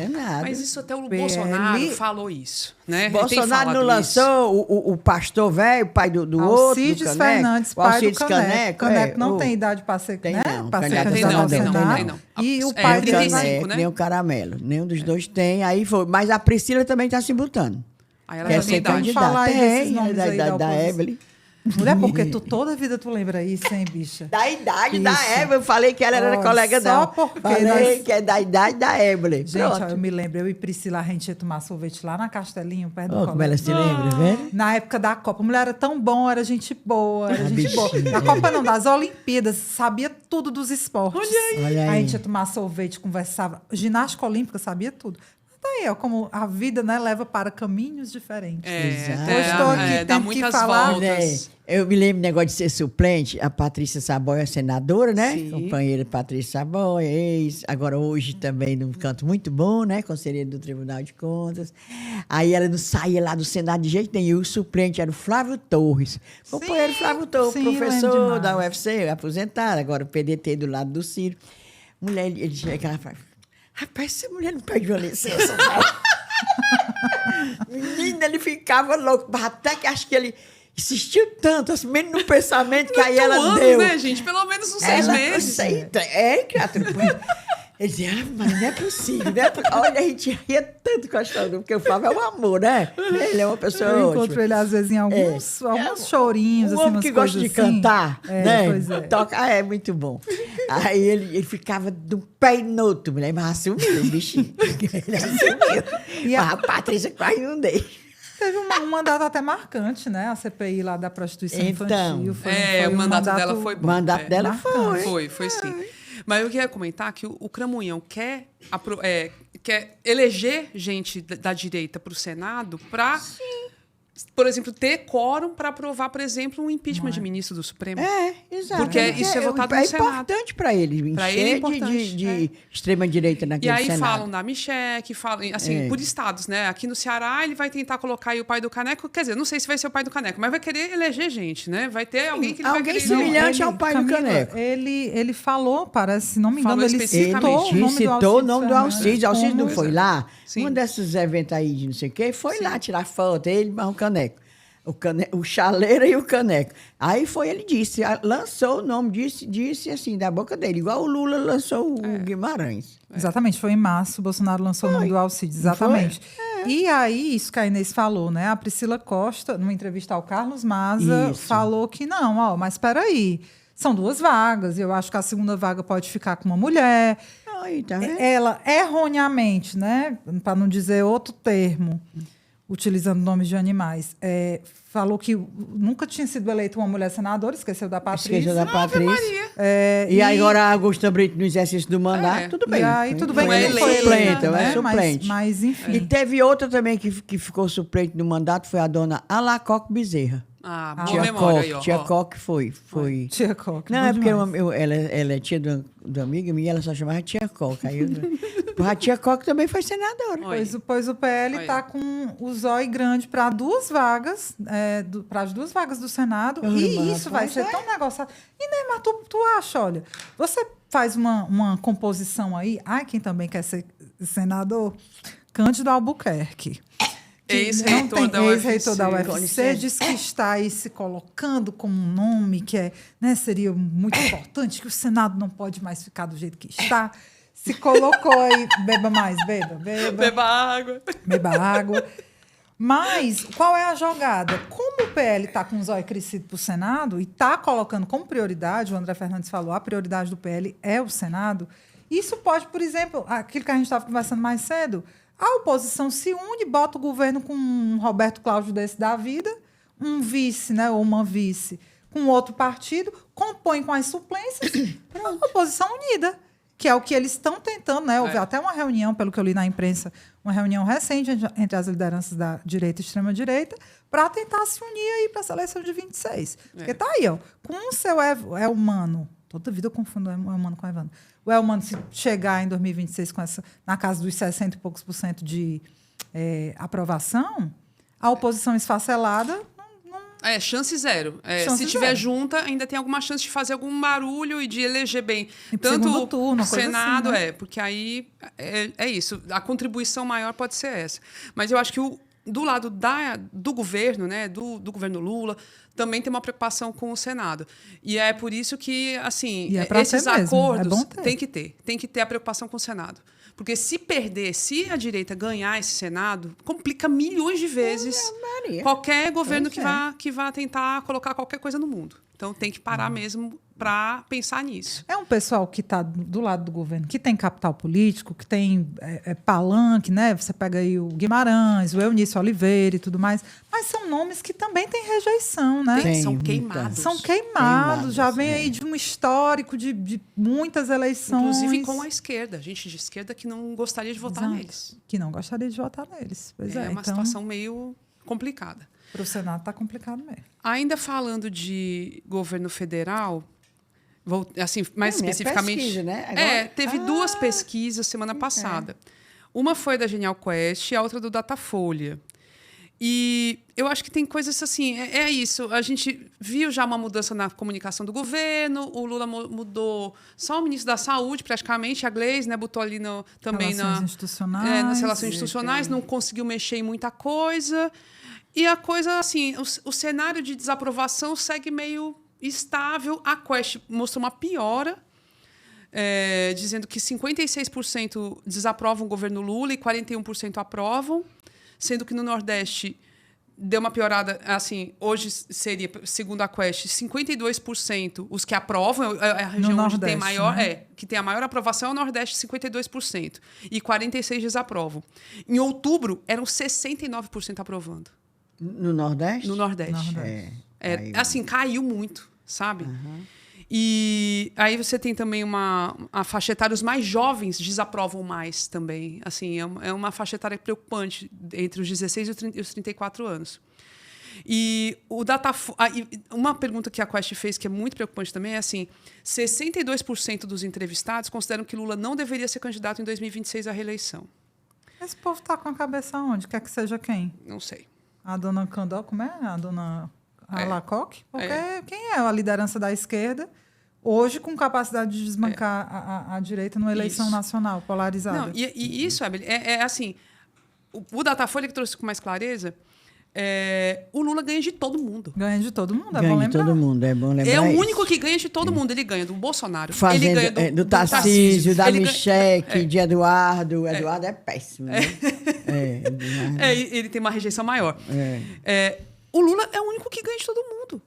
Mas isso até o Bolsonaro falou isso, né? Bolsonaro não lançou o pastor velho, pai do outro, Alcides Fernandes, pai do Caneco. Caneco não tem idade para ser candidato Senado. Não. E o pai do Caneco, né? Nem o Caramelo. Nenhum dos dois tem. Aí foi. Mas a Priscila também está se botando. Aí ela quer ser candidata. Tem, da Evelyn. Mulher, porque toda a vida tu lembra isso, hein, bicha? Da idade da Evelyn. Eu falei que ela era colega dela. Só porque falei que é da idade da Evelyn. Gente, ó, eu me lembro, eu e Priscila, a gente ia tomar sorvete lá na Castelinho, perto do colégio. Como ela se lembra, velho? Na época da Copa. A mulher era tão bom, era gente boa, Na Copa não, das Olimpíadas, sabia tudo dos esportes. Olha aí. A gente ia tomar sorvete, conversava. Ginástica olímpica, sabia tudo. Tá aí, ó, como a vida, né, leva para caminhos diferentes. Eu estou aqui, dá tendo muitas que falar. voltas. Eu me lembro do negócio de ser suplente. A Patrícia Saboia é senadora, né? Sim. Companheira Patrícia Saboia, agora hoje também num canto muito bom, né? Conselheira do Tribunal de Contas. Aí ela não saía lá do Senado de jeito nenhum. O suplente era o Flávio Torres. Companheiro Flávio Torres, professor da UFC, aposentado, agora o PDT do lado do Ciro. Mulher, ele chegava e falava, rapaz, essa mulher não pede uma licença, não. Menina, ele ficava louco. Até que acho que ele insistiu tanto, assim, mesmo no pensamento, que aí ela anos, deu. Né, gente? Pelo menos uns 6 meses. Criatura. Ele dizia, mas não é possível, né? Olha, a gente ria tanto com a história, porque o Fábio é um amor, né? Ele é uma pessoa Eu ótima. encontro ele, às vezes, em alguns chorinhos, Um assim, homem umas que gosta de coisas assim. cantar, né? Pois é. Toca, é muito bom. Aí ele ficava de um pé e no outro, mulher, mas assumiu o bichinho. Ele assumiu. E Mas a Patrícia quase não deixa. Teve um mandato até marcante, né? A CPI lá da prostituição Então, infantil. Foi o um mandato dela foi bom. O mandato dela foi. Foi sim. Mas eu queria comentar que o Cramunhão quer eleger gente da direita para o Senado para, por exemplo, ter quórum para aprovar, por exemplo, um impeachment de ministro do Supremo. Exato. Porque isso é votado no Senado. É importante para ele. Pra ele é importante, de extrema-direita E naquele aí Senado. falam da Michelle, falam, assim, por estados, né? Aqui no Ceará ele vai tentar colocar aí o pai do Caneco. Quer dizer, não sei se vai ser o pai do Caneco, mas vai querer eleger gente, né? Vai ter alguém que ele vai alguém querer semelhante eleger. ao pai do Camila, Caneco. Ele falou, parece, se não me engano, Falou ele especificamente. citou o nome Citou o nome do Fernandes Alcides. Alcides não como- foi lá? Sim. Um desses eventos aí de não sei o quê, foi lá tirar foto, ele e o Caneco. O Chaleira e o Caneco. Aí ele disse, lançou o nome, disse assim, da boca dele, igual o Lula lançou o Guimarães. Exatamente, foi em março, o Bolsonaro lançou o nome do Alcides, exatamente. E aí, isso que a Inês falou, né? A Priscila Costa, numa entrevista ao Carlos Maza, Isso. falou que não, mas espera aí, são 2 vagas, e eu acho que a segunda vaga pode ficar com uma mulher. Aí, tá vendo? Ela, erroneamente, né? Para não dizer outro termo, utilizando nomes de animais, falou que nunca tinha sido eleita uma mulher senadora, esqueceu da Patrícia. Esqueceu da Patrícia. Maria. E agora a Augusta Brito no exercício do mandato, É. tudo bem. E aí, tudo bem Não que é não foi eleita, eleita, né? né? suplente. Mas enfim. E teve outra também que ficou suplente no mandato, foi a dona Alacoque Bezerra. Ah, boa Tia memória aí, ó. Tia ó. Coque foi. Tia Coque. Não, bom é porque demais. ela é tia do amigo minha, ela só chamava Tia Coque. Aí a Tia Coque também foi senadora. Olha. Pois o PL Olha. está com o zóio grande para 2 vagas, para as 2 vagas do Senado, e Mas, isso vai rapaz, ser tão negociado. E Neymar, tu acha, olha, você faz uma composição aí, quem também quer ser senador? Cândido Albuquerque. Ex-reitor da Ex-reitor da UFC. UFC, diz que está aí se colocando como um nome que seria muito importante, que o Senado não pode mais ficar do jeito que está. Se colocou aí, beba mais, beba. Beba água. Beba água. Mas qual é a jogada? Como o PL está com o zóio crescido para o Senado e está colocando como prioridade, o André Fernandes falou, a prioridade do PL é o Senado, isso pode, por exemplo, aquilo que a gente estava conversando mais cedo, a oposição se une, bota o governo com um Roberto Cláudio desse da vida, um vice, né, ou uma vice, com outro partido, compõe com as suplências, a oposição unida, que é o que eles estão tentando, né? Houve até uma reunião, pelo que eu li na imprensa, uma reunião recente entre as lideranças da direita e extrema-direita, para tentar se unir aí para essa eleição de 26. Porque tá aí, ó, com o seu Elmano, toda vida eu confundo o Elmano com o Evandro. O Elmano, se chegar em 2026 na casa dos 60 e poucos % de aprovação, a oposição esfacelada. Chance zero. Chance se tiver zero. junta, ainda tem alguma chance de fazer algum barulho e de eleger bem. E pro segundo turno, o coisa Senado, assim, né? porque aí é isso. A contribuição maior pode ser essa. Mas eu acho que do lado do governo, né, do governo Lula, também tem uma preocupação com o Senado. E é por isso que, assim, E é pra esses ter mesmo, acordos é bom ter. tem que ter a preocupação com o Senado. Porque se a direita ganhar esse Senado, complica milhões de vezes Maria. qualquer governo Pois que vá tentar colocar qualquer coisa no mundo. Então tem que parar mesmo para pensar nisso. É um pessoal que está do lado do governo, que tem capital político, que tem palanque, né? Você pega aí o Guimarães, o Eunício Oliveira e tudo mais. Mas são nomes que também têm rejeição, né? São muita. queimados. São queimados, já vem é. aí de um histórico de muitas eleições. Inclusive com a esquerda. Gente de esquerda que não gostaria de votar Exato. neles. Que não gostaria de votar neles. Pois é, É uma então, situação meio complicada. para o Senado está complicado mesmo. Ainda falando de governo federal, assim, mais Não, é especificamente. pesquisa, né? Agora- Teve 2 pesquisas semana passada. Uma foi da Genial Quest e a outra do Datafolha. E eu acho que tem coisas assim, é isso. A gente viu já uma mudança na comunicação do governo, o Lula mudou só o ministro da Saúde, praticamente, a Gleisi, né, botou ali também Relações institucionais. nas relações institucionais, não conseguiu mexer em muita coisa. E a coisa, assim, o cenário de desaprovação segue meio estável. A Quest mostrou uma piora. dizendo que 56% desaprovam o governo Lula e 41% aprovam, sendo que no Nordeste deu uma piorada, assim, hoje seria, segundo a Quest, 52% os que aprovam, a região onde tem maior, né? que tem a maior aprovação é o Nordeste, 52%, e 46% desaprovam. Em outubro, eram 69% aprovando. No Nordeste? No Nordeste. Assim, caiu muito, sabe? Uhum. E aí você tem também a faixa etária, os mais jovens desaprovam mais também. Assim, é uma faixa etária preocupante entre os 16 e os 34 anos. E uma pergunta que a Quest fez que é muito preocupante também é assim, 62% dos entrevistados consideram que Lula não deveria ser candidato em 2026 à reeleição. Esse povo está com a cabeça onde? Quer que seja quem? Não sei. A dona Candó, como é? A dona Alacoque? Porque quem é a liderança da esquerda hoje com capacidade de desmancar a direita numa eleição nacional polarizada? Não, e isso, Emily, assim, o Datafolha que trouxe com mais clareza, o Lula ganha de todo mundo. Ganha de todo mundo, é ganha bom de lembrar. todo mundo, é bom lembrar. É o único que ganha de todo mundo. Ele ganha do Bolsonaro. Fazendo, ele ganha do Tarcísio, da Michele, de Eduardo. Eduardo é péssimo. Né? Ele tem uma rejeição maior. O Lula é o único que ganha de todo mundo.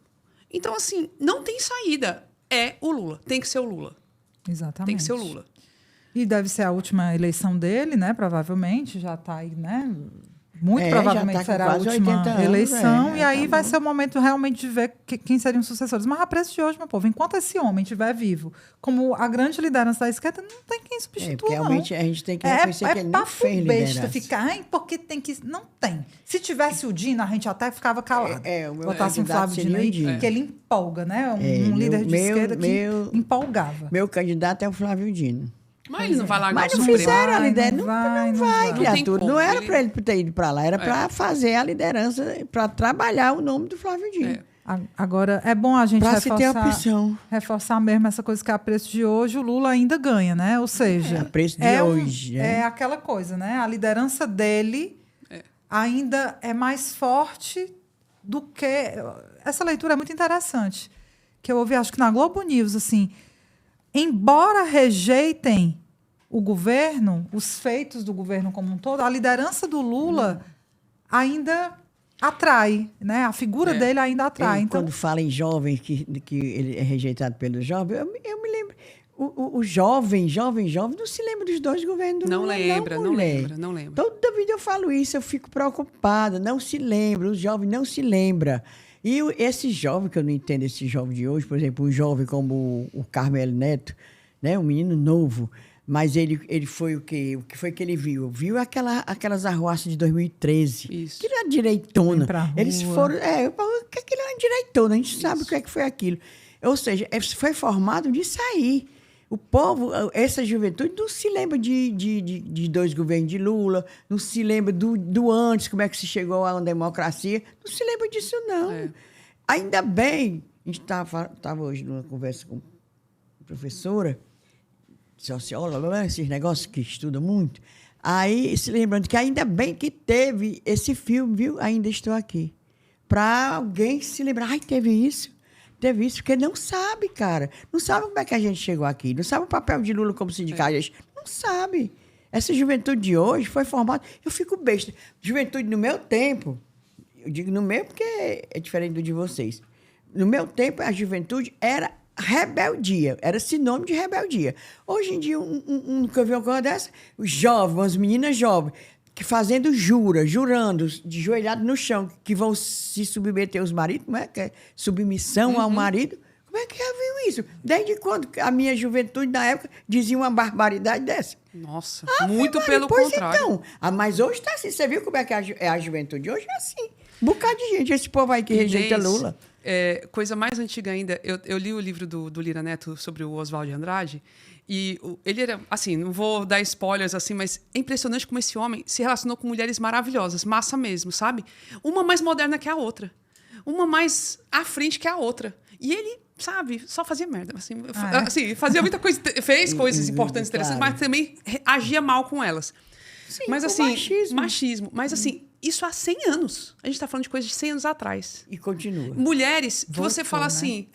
Então, assim, não tem saída. É o Lula. Tem que ser o Lula. Exatamente. Tem que ser o Lula. E deve ser a última eleição dele, né? Provavelmente. Já está aí, né? Muito provavelmente será a última eleição. E aí vai ser o momento realmente de ver quem seriam os sucessores. Mas a preço de hoje, meu povo, enquanto esse homem estiver vivo, como a grande liderança da esquerda, não tem quem substitua, porque realmente a gente tem que reconhecer que ele não fez liderança. Ficar, porque tem que... Não tem. Se tivesse o Dino, a gente até ficava calado. Botasse um Flávio Dino aí, que ele empolga, né? Um líder de esquerda que empolgava. Meu candidato é o Flávio Dino. Mas ele não vai largar o Supremo. Mas não fizeram a liderança. Não vai, criatura. Não era para ele ter ido para lá, era para fazer a liderança, para trabalhar o nome do Flávio Dino. Agora, é bom a gente reforçar mesmo essa coisa que a preço de hoje o Lula ainda ganha, né? Ou seja, a preço de hoje. É aquela coisa, né? A liderança dele ainda é mais forte do que... Essa leitura é muito interessante, que eu ouvi, acho que na Globo News, assim... Embora rejeitem o governo, os feitos do governo como um todo, a liderança do Lula ainda atrai, né? A figura dele ainda atrai. Então, quando fala em jovens, que ele é rejeitado pelos jovens, eu me lembro... O jovem não se lembra dos dois governos do Lula. Não lembra. Toda vida eu falo isso, eu fico preocupada. Não se lembra, o jovem não se lembra. E esse jovem, que eu não entendo esse jovem de hoje, por exemplo, um jovem como o Carmelo Neto, né, um menino novo, mas ele foi o quê? O que foi que ele viu? Viu aquelas arruaças de 2013. Isso. Que era direitona. Eles foram... que aquilo é uma direitona, a gente sabe o que é que foi aquilo. Ou seja, foi formado de sair. O povo, essa juventude, não se lembra de dois governos de Lula, não se lembra do antes, como é que se chegou a uma democracia, não se lembra disso, não. Ainda bem, a gente estava hoje numa conversa com uma professora, socióloga, esses negócios que estuda muito, aí se lembrando que ainda bem que teve esse filme, viu? Ainda Estou Aqui. Para alguém se lembrar, teve isso, porque não sabe, cara. Não sabe como é que a gente chegou aqui. Não sabe o papel de Lula como sindicalista. Não sabe. Essa juventude de hoje foi formada... Eu fico besta. Juventude no meu tempo... Eu digo no meu porque é diferente do de vocês. No meu tempo, a juventude era rebeldia. Era sinônimo de rebeldia. Hoje em dia, nunca vi uma coisa dessa. Os jovens, umas meninas jovens, que fazendo jurando, de joelhado no chão, que vão se submeter aos maridos, como é que é? Submissão ao marido. Como é que já viu isso? Desde quando a minha juventude, na época, dizia uma barbaridade dessa? Nossa, muito pelo contrário. Então, mas hoje está assim. Você viu como é que é a juventude? Hoje é assim. Um bocado de gente, esse povo aí que rejeita Lula. Coisa mais antiga ainda, eu li o livro do Lira Neto sobre o Oswald de Andrade, e ele era, assim, não vou dar spoilers, assim, mas é impressionante como esse homem se relacionou com mulheres maravilhosas, massa mesmo, sabe? Uma mais moderna que a outra. Uma mais à frente que a outra. E ele, sabe, só fazia merda. Assim, fazia muita coisa, fez coisas importantes, interessantes, mas também agia mal com elas. Sim, mas assim, machismo. Mas assim, isso há 100 anos. A gente está falando de coisas de 100 anos atrás. E continua. Mulheres que você fala assim,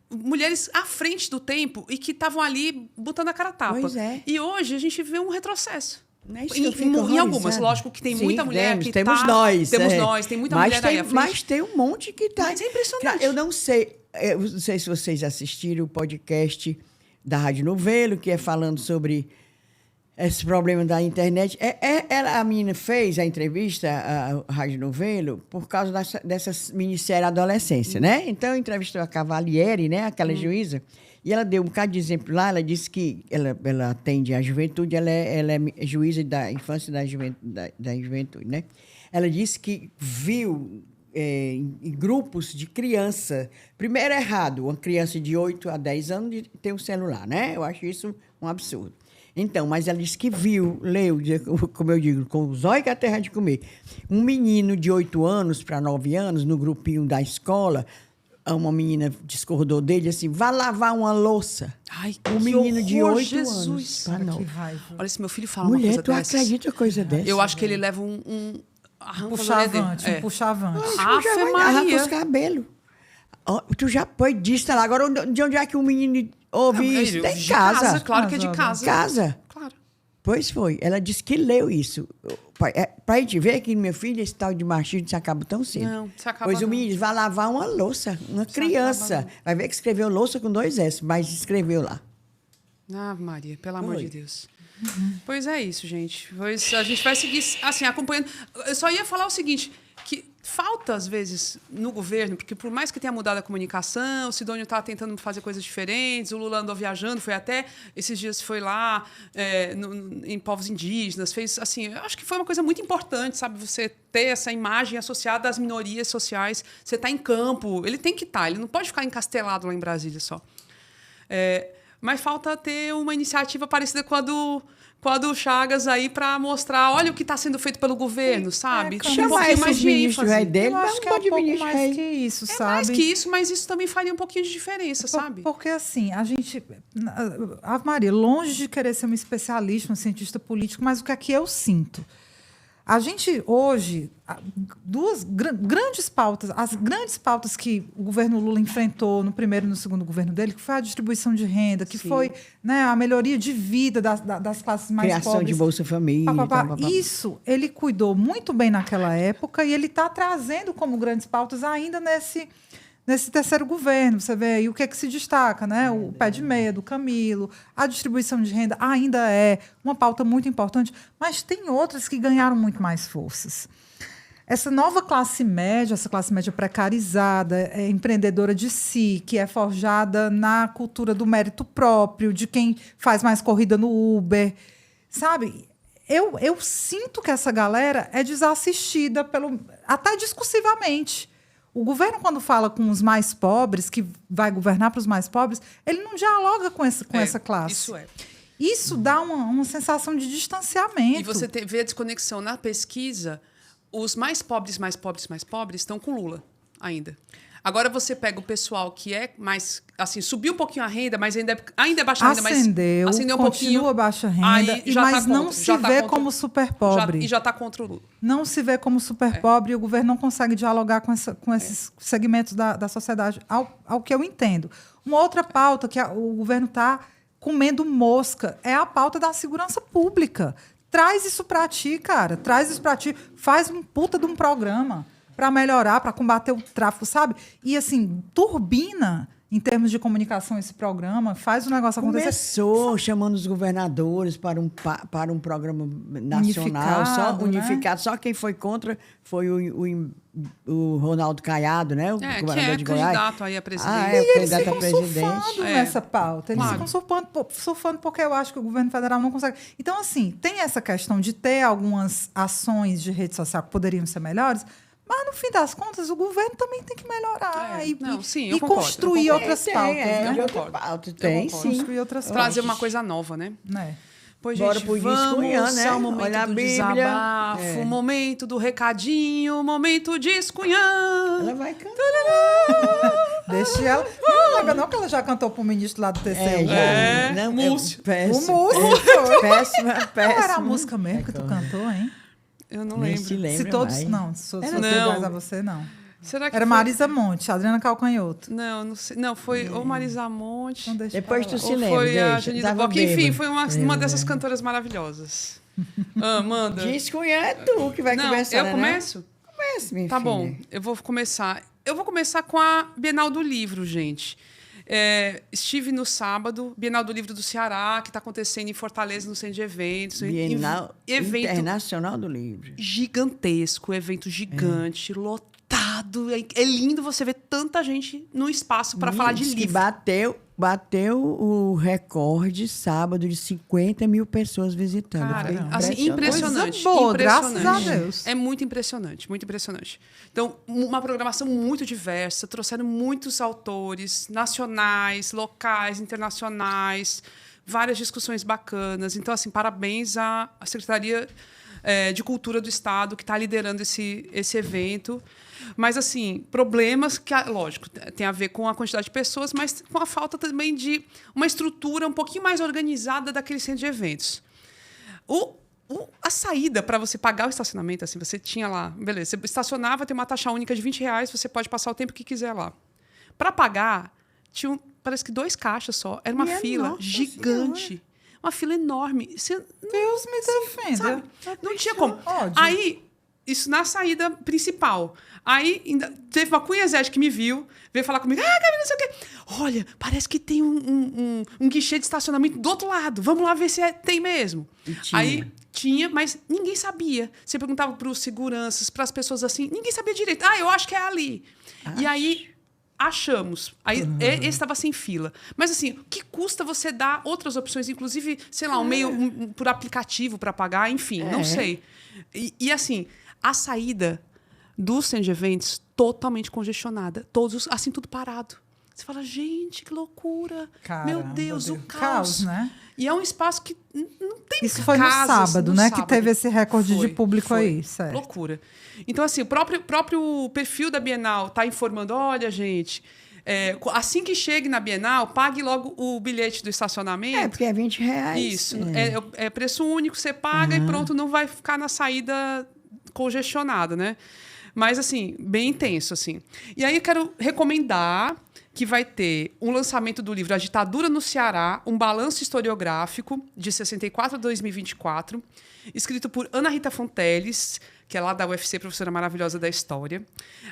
mulheres à frente do tempo e que estavam ali botando a cara a tapa. Pois é. E hoje a gente vê um retrocesso. Não é isso que eu fico Em algumas, horrorizada. lógico que tem Sim, muita mulher que temos nós. Temos nós, tem muita mulher aí à frente. Mas tem um monte que está... Mas é impressionante. Eu não sei se vocês assistiram o podcast da Rádio Novelo, que é falando sobre esse problema da internet. A menina fez a entrevista, a Rádio Novelo, por causa dessa minissérie Adolescência, né? Então, entrevistou a Cavalieri, né? Aquela juíza, e ela deu um bocado de exemplo lá. Ela disse que ela atende a juventude, ela é juíza da infância e da juventude, né? Ela disse que viu em grupos de criança. Primeiro, é errado uma criança de 8 a 10 anos de ter um celular, né? Eu acho isso um absurdo. Então, mas ela disse que leu, como eu digo, com os olhos que a terra de comer, um menino de 8 anos para 9 anos, no grupinho da escola, uma menina discordou dele assim, vá lavar uma louça. Ai, um menino de 8 Jesus. anos. Que raiva. Olha, se meu filho fala Mulher, uma coisa tu dessas... acredita uma coisa dessa? Eu acho que ele leva um arranca Puxavante, dele. um puxavante. Ave Arranca Maria. os cabelos. Ó, tu já pôs disso lá. Agora, de onde é que o menino ouve isso? Tem De casa. claro que é de casa. Casa. Claro. Pois foi. Ela disse que leu isso. Para a gente ver que, meu filho, esse tal de machismo se acaba tão cedo. Não, se acaba Pois não. o menino vai lavar uma louça, uma criança. Vai ver que escreveu louça com 2 S, mas escreveu lá. Ave Maria, pelo amor Oi. de Deus. Pois é isso, gente. Pois a gente vai seguir, assim, acompanhando. Eu só ia falar o seguinte, que falta, às vezes, no governo, porque por mais que tenha mudado a comunicação, o Sidônio está tentando fazer coisas diferentes, o Lula andou viajando, foi até, esses dias foi lá em povos indígenas, fez, assim, eu acho que foi uma coisa muito importante, sabe, você ter essa imagem associada às minorias sociais, você está em campo, ele tem que estar, ele não pode ficar encastelado lá em Brasília só. Mas falta ter uma iniciativa parecida com a do Chagas aí para mostrar, olha o que está sendo feito pelo governo, sabe? como Tinha um Chamar pouquinho mais esses de ministros ênfase. aí dele, Eu mas acho um que é um monte de pouco ministro mais aí. que isso, É sabe? mais que isso, mas isso também faria um pouquinho de diferença, sabe? Porque, assim, a gente... Ave Maria, longe de querer ser um especialista, um cientista político, mas o que é que eu sinto? A gente, hoje, grandes pautas, as grandes pautas que o governo Lula enfrentou no primeiro e no segundo governo dele, que foi a distribuição de renda, que Sim. foi, né, a melhoria de vida das classes mais Criação pobres. de Bolsa Família. Isso, ele cuidou muito bem naquela época e ele está trazendo como grandes pautas ainda nesse terceiro governo. Você vê aí o que é que se destaca, né? O pé de meia do Camilo, a distribuição de renda ainda é uma pauta muito importante, mas tem outras que ganharam muito mais forças. Essa nova classe média, essa classe média precarizada, empreendedora de si, que é forjada na cultura do mérito próprio, de quem faz mais corrida no Uber, sabe? Eu sinto que essa galera é desassistida até discursivamente. O governo, quando fala com os mais pobres, que vai governar para os mais pobres, ele não dialoga com essa classe. Isso é. Isso dá uma sensação de distanciamento. E você vê a desconexão na pesquisa, os mais pobres estão com Lula ainda. Agora você pega o pessoal que é mais, assim, subiu um pouquinho a renda, mas ainda é baixa renda, mas acendeu um pouquinho. Continua baixa renda, mas não se vê como super pobre. E já está contra o Lula. Não se vê como super pobre e o governo não consegue dialogar com esses segmentos da sociedade, ao que eu entendo. Uma outra pauta que o governo está comendo mosca é a pauta da segurança pública. Traz isso para ti, cara. Traz isso para ti. Faz um puta de um programa para melhorar, para combater o tráfico, sabe? E, assim, turbina, em termos de comunicação, esse programa, faz o negócio acontecer. Começou chamando os governadores para um programa nacional, unificado. Né? Só quem foi contra foi o Ronaldo Caiado, né? O governador de Goiás. Candidato aí a presidente. E eles ficam surfando nessa pauta. Eles ficam surfando porque eu acho que o governo federal não consegue. Então, assim, tem essa questão de ter algumas ações de rede social que poderiam ser melhores, mas, no fim das contas, o governo também tem que melhorar e construir outras pautas. Tem, sim. Construir outras pautas. Trazer uma coisa nova, né? Pois, bora gente, pro vamos né? ao momento Olha a do Bíblia. desabafo, momento do recadinho, momento de escunhão. Ela vai cantar. Deixa ela... Não lembra não que ela já cantou pro ministro lá do TCU? Múcio. O Múcio. Péssima. Qual era a música mesmo que tu cantou, hein? Eu não Nem lembro. se lembra Se todos... mais. Não, se todos Não. iguais a você, não. Será que Era foi... Marisa Monte, Adriana Calcanhoto. Não sei. Não, foi ou Marisa Monte. Então deixa Depois pra tu lá. se Ou lembra, foi a deixa. Jani Tava Duboc. Enfim, bêbado. foi uma dessas cantoras maravilhosas. Manda. Descunha é tu que vai Não, começar, eu né? começo? Comece, minha Tá filha. bom, eu vou começar. Eu vou começar com a Bienal do Livro, gente. Estive no sábado, Bienal do Livro do Ceará, que está acontecendo em Fortaleza, no centro de eventos. Bienal Evento Internacional do Livro. gigantesco, evento gigante, lotado. É lindo você ver tanta gente no espaço para falar de Diz que livro. bateu o recorde sábado de 50 mil pessoas visitando. Cara, Foi assim, impressionante. Coisa boa, impressionante. graças a Deus. É muito impressionante, muito impressionante. Então, uma programação muito diversa, trouxeram muitos autores nacionais, locais, internacionais, várias discussões bacanas. Então, assim, parabéns à Secretaria de Cultura do Estado, que está liderando esse evento. Mas, assim, problemas que, lógico, tem a ver com a quantidade de pessoas, mas com a falta também de uma estrutura um pouquinho mais organizada daquele centro de eventos. A saída para você pagar o estacionamento, assim, você tinha lá, beleza, você estacionava, tem uma taxa única de R$20, você pode passar o tempo que quiser lá. Para pagar, tinha parece que 2 caixas só. Era uma fila gigante. Senhora. Uma fila enorme. Deus me defenda. Não tinha como. Ódio. Aí, isso na saída principal. Aí, ainda teve uma cunhazete que me viu, veio falar comigo, Gabi, não sei o quê. Olha, parece que tem um guichê de estacionamento do outro lado. Vamos lá ver se tem mesmo. Aí, tinha, mas ninguém sabia. Você perguntava para os seguranças, para as pessoas assim, ninguém sabia direito. Eu acho que é ali. E aí... achamos. Aí esse estava sem fila. Mas assim, o que custa você dar outras opções, inclusive, sei lá, por aplicativo para pagar, enfim, não sei. E assim, a saída do centro de eventos totalmente congestionada, assim, tudo parado. Você fala, gente, que loucura. Caramba, meu Deus, o caos, né? E é um espaço que não tem Isso foi no sábado, né? Que teve esse recorde de público aí, certo. Loucura. Então, assim, o próprio perfil da Bienal está informando, olha, gente, assim que chegue na Bienal, pague logo o bilhete do estacionamento. Porque é R$20. Isso. É preço único, você paga e pronto, não vai ficar na saída congestionada, né? Mas, assim, bem intenso, assim. E aí eu quero recomendar que vai ter um lançamento do livro A Ditadura no Ceará, um balanço historiográfico de 64 a 2024, escrito por Ana Rita Fonteles, que é lá da UFC, professora maravilhosa da história,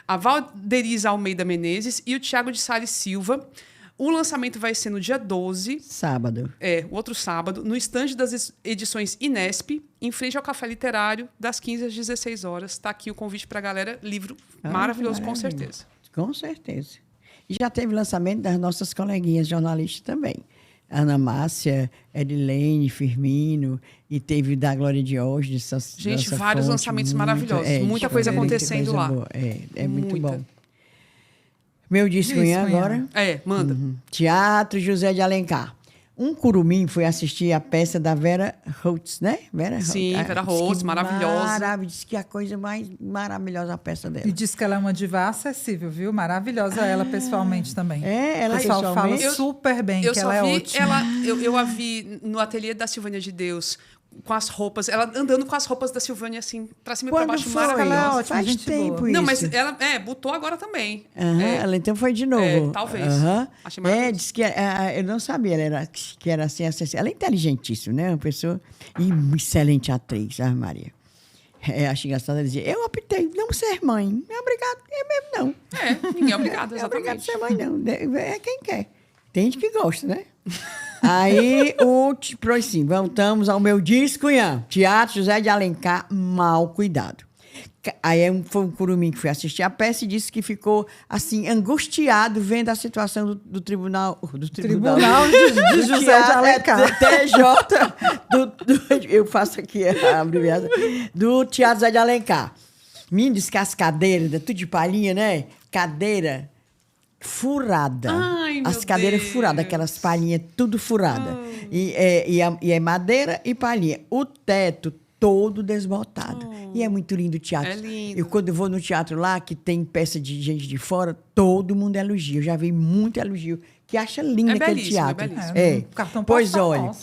a Valderiza Almeida Menezes e o Tiago de Sales Silva. O lançamento vai ser no dia 12. Sábado. O outro sábado, no estande das edições Inesp, em frente ao Café Literário, das 15 às 16 horas. Está aqui o convite para a galera. Livro maravilhoso, com certeza. Com certeza. E já teve lançamento das nossas coleguinhas jornalistas também. Ana Márcia, Edilene, Firmino, e teve da Glória de hoje. Gente, vários lançamentos maravilhosos. Muita coisa acontecendo lá. Boa. É muito bom. Meu disco agora. Manda. Teatro José de Alencar. Um curumim foi assistir a peça da Vera Holtz, né? Sim, Vera Holtz, maravilhosa. Diz que é a coisa mais maravilhosa a peça dela. E diz que ela é uma diva acessível, viu? Maravilhosa ela pessoalmente também. Ela o pessoal fala super bem que ela é ótima. Eu a vi no ateliê da Silvânia de Deus, com as roupas, ela andando com as roupas da Silvânia, assim, pra cima e pra baixo, maravilhosa. Ela é ótima, faz tempo boa. Não, mas ela botou agora também. Ela então foi de novo. Talvez. Achei maravilhoso. Diz que eu não sabia, que era assim, acessível. Ela é inteligentíssima, né? Uma pessoa e uma excelente atriz, Maria. Acho engraçado ela dizer, eu optei não ser mãe. Não é obrigado, mesmo não. Ninguém é obrigado, exatamente. Não é obrigado a ser mãe, não. É quem quer. Tem gente que gosta, né? Aí, assim, voltamos ao meu disco, Teatro José de Alencar, Mal Cuidado. Aí foi um curumim que foi assistir a peça e disse que ficou, assim, angustiado vendo a situação do tribunal... Do Tribunal de José de Alencar. TJ, eu faço aqui a abreviação, do Teatro José de Alencar. Menino, disse que as cadeiras, tudo de palhinha, né? Cadeira... furada. As cadeiras furadas, aquelas palhinhas tudo furada. E é madeira e palhinha. O teto todo desbotado. E é muito lindo o teatro. É lindo. Eu, quando eu vou no teatro lá, que tem peça de gente de fora, todo mundo elogia. Eu já vi muito elogio, que acha lindo aquele teatro. É belíssimo. Cartão pois postal,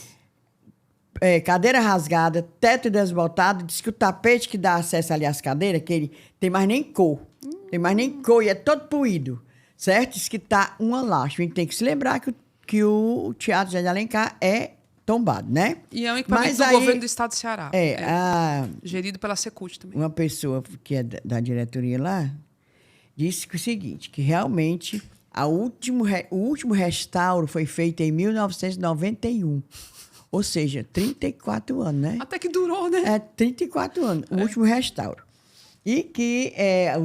olha, cadeira rasgada, teto desbotado, diz que o tapete que dá acesso ali às cadeiras, que ele tem mais nem cor. Tem mais nem cor, e é todo poído. Certo? Diz que tá uma lástima. A gente tem que se lembrar que o Teatro José de Alencar é tombado, né? E é um equipamento Mas do aí- governo do estado do Ceará. Gerido pela Secult também. Uma pessoa que é da diretoria lá disse que o seguinte, que realmente o último restauro foi feito em 1991. Ou seja, 34 anos, né? Até que durou, né? É 34 anos, o último restauro. E que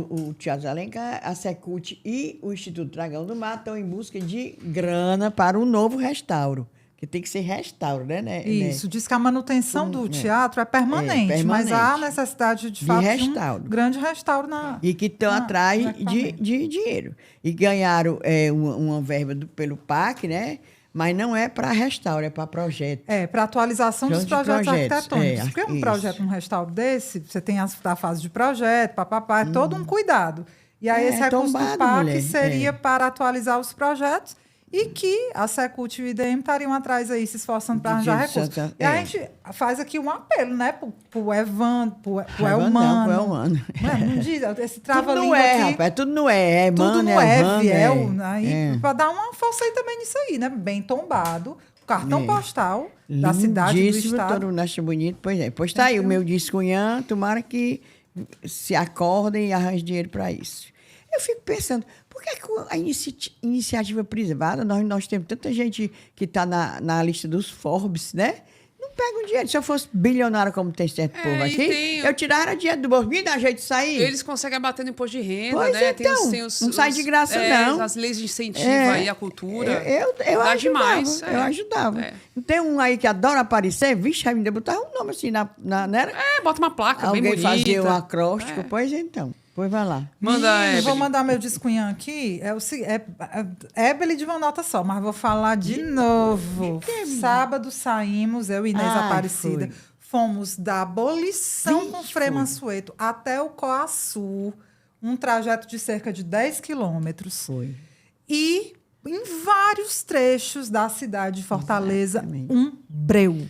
o Teatro Alencar, a Secult e o Instituto Dragão do Mar estão em busca de grana para um novo restauro. Que tem que ser restauro, né? Isso, diz que a manutenção do teatro é permanente, mas há necessidade, de fato, restauro. de um grande restauro na... E que estão atrás de dinheiro. E ganharam uma verba pelo PAC, né? Mas não é para restauro, é para projeto. Para atualização dos projetos arquitetônicos. Porque um isso. projeto, um restauro desse, você tem a fase de projeto, é todo um cuidado. E aí esse recurso do PAC seria para atualizar os projetos e que a Secult e o IDM estariam atrás aí, se esforçando para arranjar recursos. E a gente faz aqui um apelo, né? Para o Evandro, para o Elmano. Elmano. Não diz, esse trava-língua tudo não é, aqui. Rapaz, tudo não é. É Tudo mano, não é, Evandro, Viel. Para dar uma força aí também nisso aí, né? Bem tombado. O cartão postal da cidade, do estado. Todo mundo acha bonito. Pois é. Pois tá aí o meu discunhã. Tomara que se acordem e arranjem dinheiro para isso. Eu fico pensando, por que a iniciativa privada, nós temos tanta gente que está na lista dos Forbes, né? Não pega o dinheiro. Se eu fosse bilionário como tem certo povo aqui, eu tirara dinheiro do bolso. Me dá jeito de sair. Eles conseguem abater no imposto de renda, pois né? Então, não sai de graça, não. As leis de incentivo aí à cultura. Eu dá ajudava, demais. Eu ajudava. Tem um aí que adora aparecer, vixe, ainda botava um nome assim não era? Bota uma placa Alguém bem bonita. fazia um acróstico, pois então. Pois vai lá. Manda, vou mandar meu discunhã aqui. Ébeli de uma nota só, mas vou falar de novo. Sábado saímos, eu e Inês Aparecida. Fomos da Abolição com Frei Mansueto até o Coaçu. Um trajeto de cerca de 10 quilômetros. Foi. E em vários trechos da cidade de Fortaleza, um breu.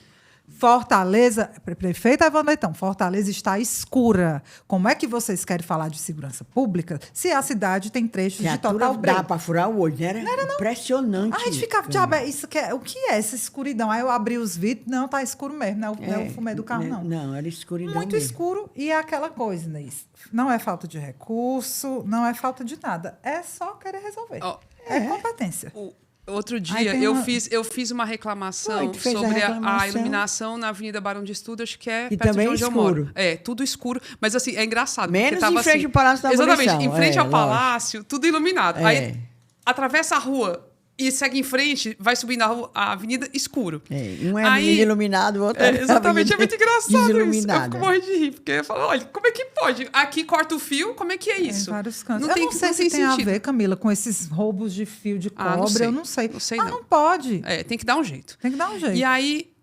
Fortaleza, prefeita Evandro Leitão, Fortaleza está escura. Como é que vocês querem falar de segurança pública se a cidade tem trechos de total breu? Dá para furar o olho, né? Não era impressionante. A gente ficava, o que é essa escuridão? Aí eu abri os vidros, não, tá escuro mesmo, não é o fumê do carro, não. Não, era escuridão muito mesmo. escuro e é aquela coisa, Inês. Não é falta de recurso, não é falta de nada. É só querer resolver. É competência. Outro dia, eu fiz uma reclamação sobre a iluminação na Avenida Barão de Estudos, que é perto de onde eu moro. É, tudo escuro. Mas, assim, é engraçado. Menos em frente ao Palácio da Abolição. Exatamente, em frente ao Palácio, tudo iluminado. Aí, atravessa a rua e segue em frente, vai subindo a avenida escuro. Um é avenida iluminado, o outro é exatamente, é muito engraçado isso. Eu fico morrendo de rir, porque eu falo, olha, como é que pode? Aqui corta o fio, como é que é isso? Em vários cantos. Não não sei se tem a ver, Camila, com esses roubos de fio de cobre, eu não sei. Não sei, não pode. Tem que dar um jeito. Tem que dar um jeito. E aí,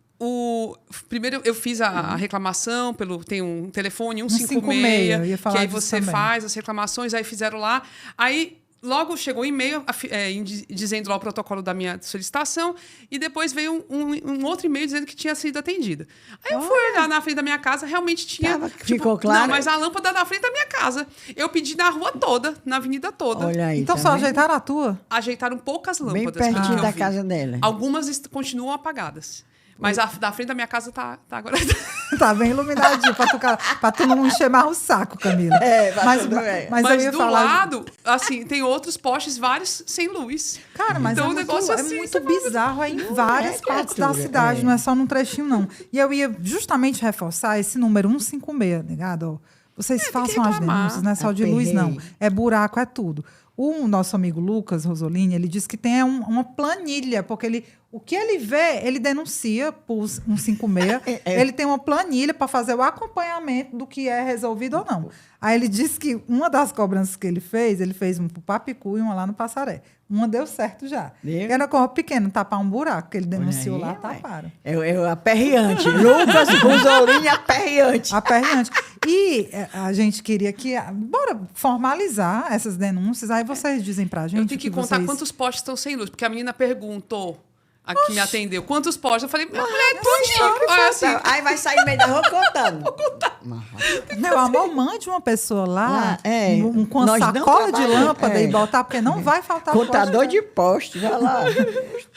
primeiro eu fiz a reclamação, tem um telefone 156, que aí você faz as reclamações, aí fizeram lá. Aí, logo chegou um e-mail dizendo lá o protocolo da minha solicitação e depois veio um outro e-mail dizendo que tinha sido atendida. Aí eu fui olhar na frente da minha casa, realmente tinha... ficou claro? Não, mas a lâmpada na frente da minha casa. Eu pedi na rua toda, na avenida toda. Olha aí, então só ajeitaram a tua? Ajeitaram poucas lâmpadas. Bem pertinho da casa dela. Algumas continuam apagadas. Mas a da frente da minha casa tá agora... Tá bem iluminadinho, pra tu não encher mais o saco, Camila. Mas do lado, assim, tem outros postes, vários sem luz. Cara, mas então, é muito bizarro. É em várias partes da cidade, não é só num trechinho, não. E eu ia justamente reforçar esse número 156, ligado? Vocês façam as denúncias, não é só de luz, não. É buraco, é tudo. O nosso amigo Lucas Rosolini, ele disse que tem uma planilha, porque o que ele vê, ele denuncia por 156. Ele tem uma planilha para fazer o acompanhamento do que é resolvido ou não. Aí ele disse que uma das cobranças que ele fez uma para o Papicu e uma lá no Passaré. Uma deu certo já. Era corpo pequeno, tapar um buraco, que ele denunciou lá, taparam. É aperreante. Lucas Rosolini, aperreante. Aperreante. E a gente queria bora formalizar essas denúncias, aí vocês dizem pra gente. Eu tenho que contar quantos postes estão sem luz, porque a menina perguntou. a que me atendeu. Quantos potes? Eu falei, mulher, tudinho. Olha assim. Aí vai sair no meio da rua contando. Meu amor, mande uma pessoa lá com uma Nós não sacola de trabalhamos, lâmpada e botar, porque não vai faltar Contador poste, de poste, vai lá.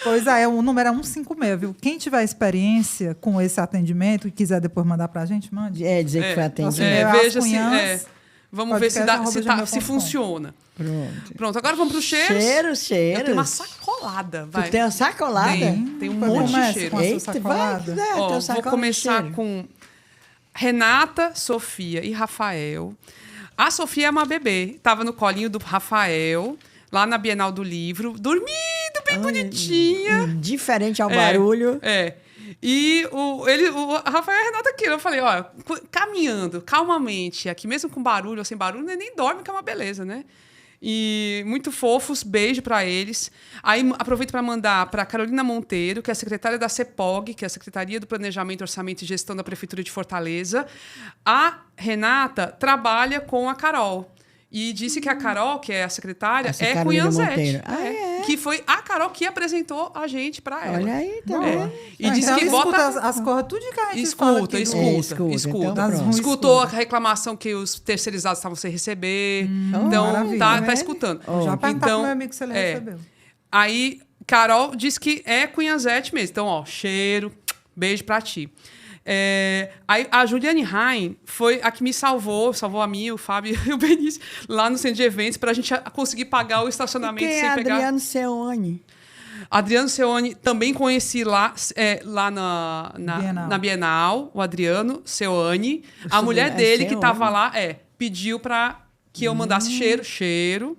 Pois é, o número é 156, viu? Quem tiver experiência com esse atendimento e quiser depois mandar pra gente, mande. Dizer que foi atendido. Veja se... Cunhãs, vamos ver podcast@gmail.com. se funciona. Pronto. Pronto, agora vamos para os cheiros. Cheiros. Eu tenho uma sacolada. Vai. Tu tem uma sacolada? Tem um monte de Comece cheiro. com a sua Eita, sacolada. vai. Ó, teu vou sacola de começar cheiro. com Renata, Sofia e Rafael. A Sofia é uma bebê. Estava no colinho do Rafael, lá na Bienal do Livro, dormindo, bem bonitinha. Diferente ao barulho. E o Rafael e a Renata aqui. Eu falei, ó, caminhando calmamente, aqui mesmo com barulho ou sem barulho, nem dorme, que é uma beleza, né? E muito fofos, beijo para eles. Aí aproveito para mandar para Carolina Monteiro, que é secretária da CEPOG, que é a Secretaria do Planejamento, Orçamento e Gestão da Prefeitura de Fortaleza. A Renata trabalha com a Carol. E disse que a Carol, que é a secretária, Essa é Carolina Cunhanzete. Monteiro. Ah, é? Que foi a Carol que apresentou a gente para ela. Olha aí, tá É. vendo? E disse então que escuta bota... as coisas, tudo que a gente fala aqui Escuta. Então Das pronto. ruins, Escutou a escuta. reclamação que os terceirizados estavam sem receber. maravilha. Então, tá Né? escutando. Já perguntar pro Então, meu amigo se ele recebeu. Aí, Carol disse que é Cunhanzete mesmo. Então, ó, cheiro, beijo pra ti. Aí, a Juliane Rain foi a que me salvou a mim, o Fábio e o Benício, lá no centro de eventos, pra gente conseguir pagar o estacionamento Quem sem é pegar. Adriano Seone? Adriano Seone, também conheci lá Bienal. na Bienal, o Adriano Seone. A Isso mulher é dele que Seone? estava lá, pediu para que eu mandasse cheiro.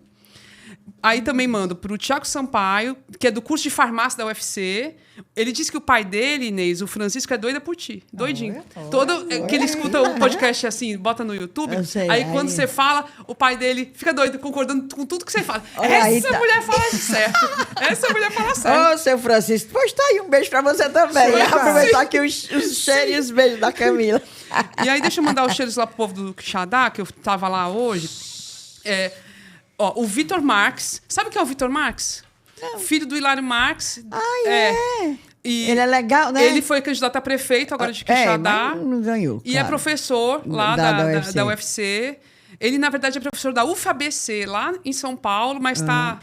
Aí também mando para o Tiago Sampaio, que é do curso de farmácia da UFC. Ele disse que o pai dele, Inês, o Francisco, é doido por ti. Doidinho. Que ele escuta o podcast assim, bota no YouTube. Eu sei, aí aí. quando você fala, o pai dele fica doido, concordando com tudo que você fala. Olha aí, Essa tá. mulher fala certo. Essa mulher fala certo. Ô, seu Francisco, pois tá aí, um beijo pra você também. Sim. Aproveitar aqui os cheiros e os beijos da Camila. E aí, deixa eu mandar os cheiros lá pro povo do Quixadá, que eu tava lá hoje. O Vitor Marx. Sabe o que é o Vitor Marx? Filho do Hilário Marx. E Ele é legal, né? ele foi candidato a prefeito agora de Quixadá. mas não ganhou. E claro. é professor lá da UFC. Ele, na verdade, é professor da UFABC, lá em São Paulo, mas tá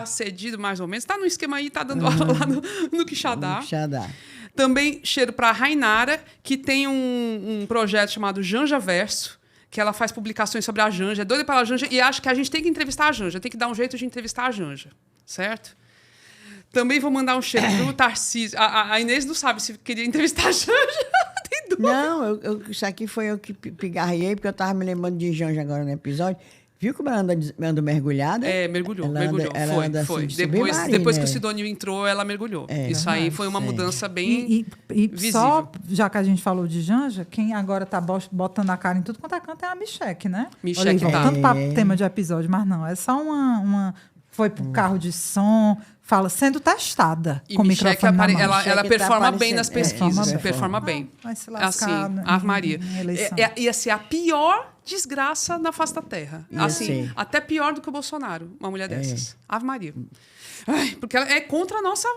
cedido mais ou menos. Tá no esquema aí, tá dando aula lá no Quixadá. Quixadá. Também cheiro para a Rainara, que tem um projeto chamado Janja Verso, que ela faz publicações sobre a Janja. É doida pela Janja e acha que a gente tem que entrevistar a Janja. Tem que dar um jeito de entrevistar a Janja, certo? Também vou mandar um cheiro pro Tarcísio. A Inês não sabe se queria entrevistar a Janja. Tem dúvida. Não, isso aqui foi eu que pigarrei, porque eu tava me lembrando de Janja agora no episódio. Viu como ela anda mergulhada? Mergulhou. Ela anda Foi. assim, Depois submarina, que o Sidônio entrou, ela mergulhou. Isso aí foi uma mudança bem E visível. só, já que a gente falou de Janja, quem agora tá botando a cara em tudo quanto é canto é a Micheque, né? Micheque Olha aí, tá. voltando para tema de episódio, mas não, é só uma foi pro carro de som, sendo testada E com o Micheque microfone na mão. ela Micheque performa tá bem nas aparecendo. pesquisas. Performa bem. Vai se lascar, Assim, né, Ave Maria. em eleição. Ia ser a pior desgraça na face da terra. Ia Assim, ser. até pior do que o Bolsonaro, uma mulher dessas. Ave Maria. Ai, porque ela é contra a nossa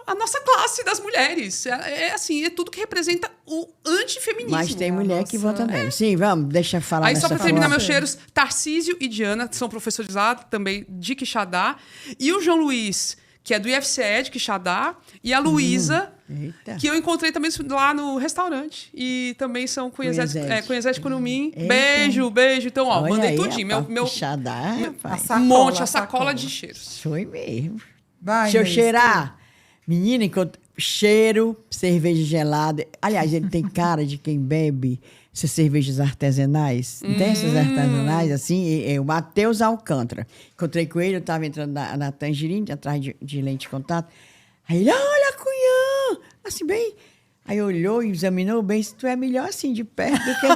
classe das mulheres. É tudo que representa o antifeminismo. Mas tem mulher que nossa, vota bem. Sim, vamos, deixa eu falar Aí, só nessa para terminar forma. meus cheiros, Tarcísio e Diana, que são professores lá também de Quixadá. E o João Luiz, que é do IFCE de Quixadá. E a Luísa, Eita. que eu encontrei também lá no restaurante. E também são Cunhanzete Curumim. Eita. Beijo. Então, ó, Olha mandei aí, tudinho. rapaz, Meu Quixadá, rapaz. A a sacola sacola de cheiros. Foi mesmo. Vai, Deixa eu Inês, cheirar. Menina, cheiro, cerveja gelada. Aliás, ele tem cara de quem bebe essas cervejas artesanais. Não tem essas artesanais, assim? O Matheus Alcântara. Encontrei com ele, eu estava entrando na Tangerine, atrás de lente de contato. Aí ele, olha, Cunhã! Assim, bem... Aí olhou e examinou bem, se tu é melhor assim, de perto, do que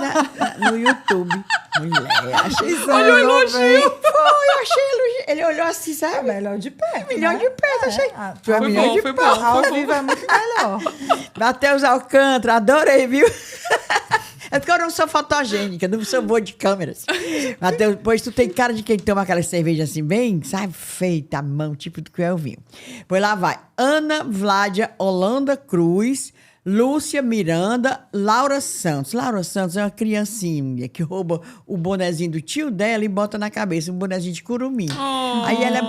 no YouTube. Mulher, achei... Olha o elogio. Foi, eu achei elogio. Ele olhou assim, É sabe? melhor de perto. Melhor né? de perto, achei. Tu é Foi melhor bom, de foi perto. bom. Ao vivo é muito melhor. Matheus Alcântara, adorei, viu? É porque eu não sou fotogênica, não sou boa de câmeras. Mas depois tu tem cara de quem toma aquela cerveja assim, bem, sabe, feita à mão, tipo do que é o vinho. Pois lá vai. Ana Vládia Holanda Cruz, Lúcia Miranda, Laura Santos. Laura Santos é uma criancinha que rouba o bonezinho do tio dela e bota na cabeça, um bonezinho de curumim. Aí ela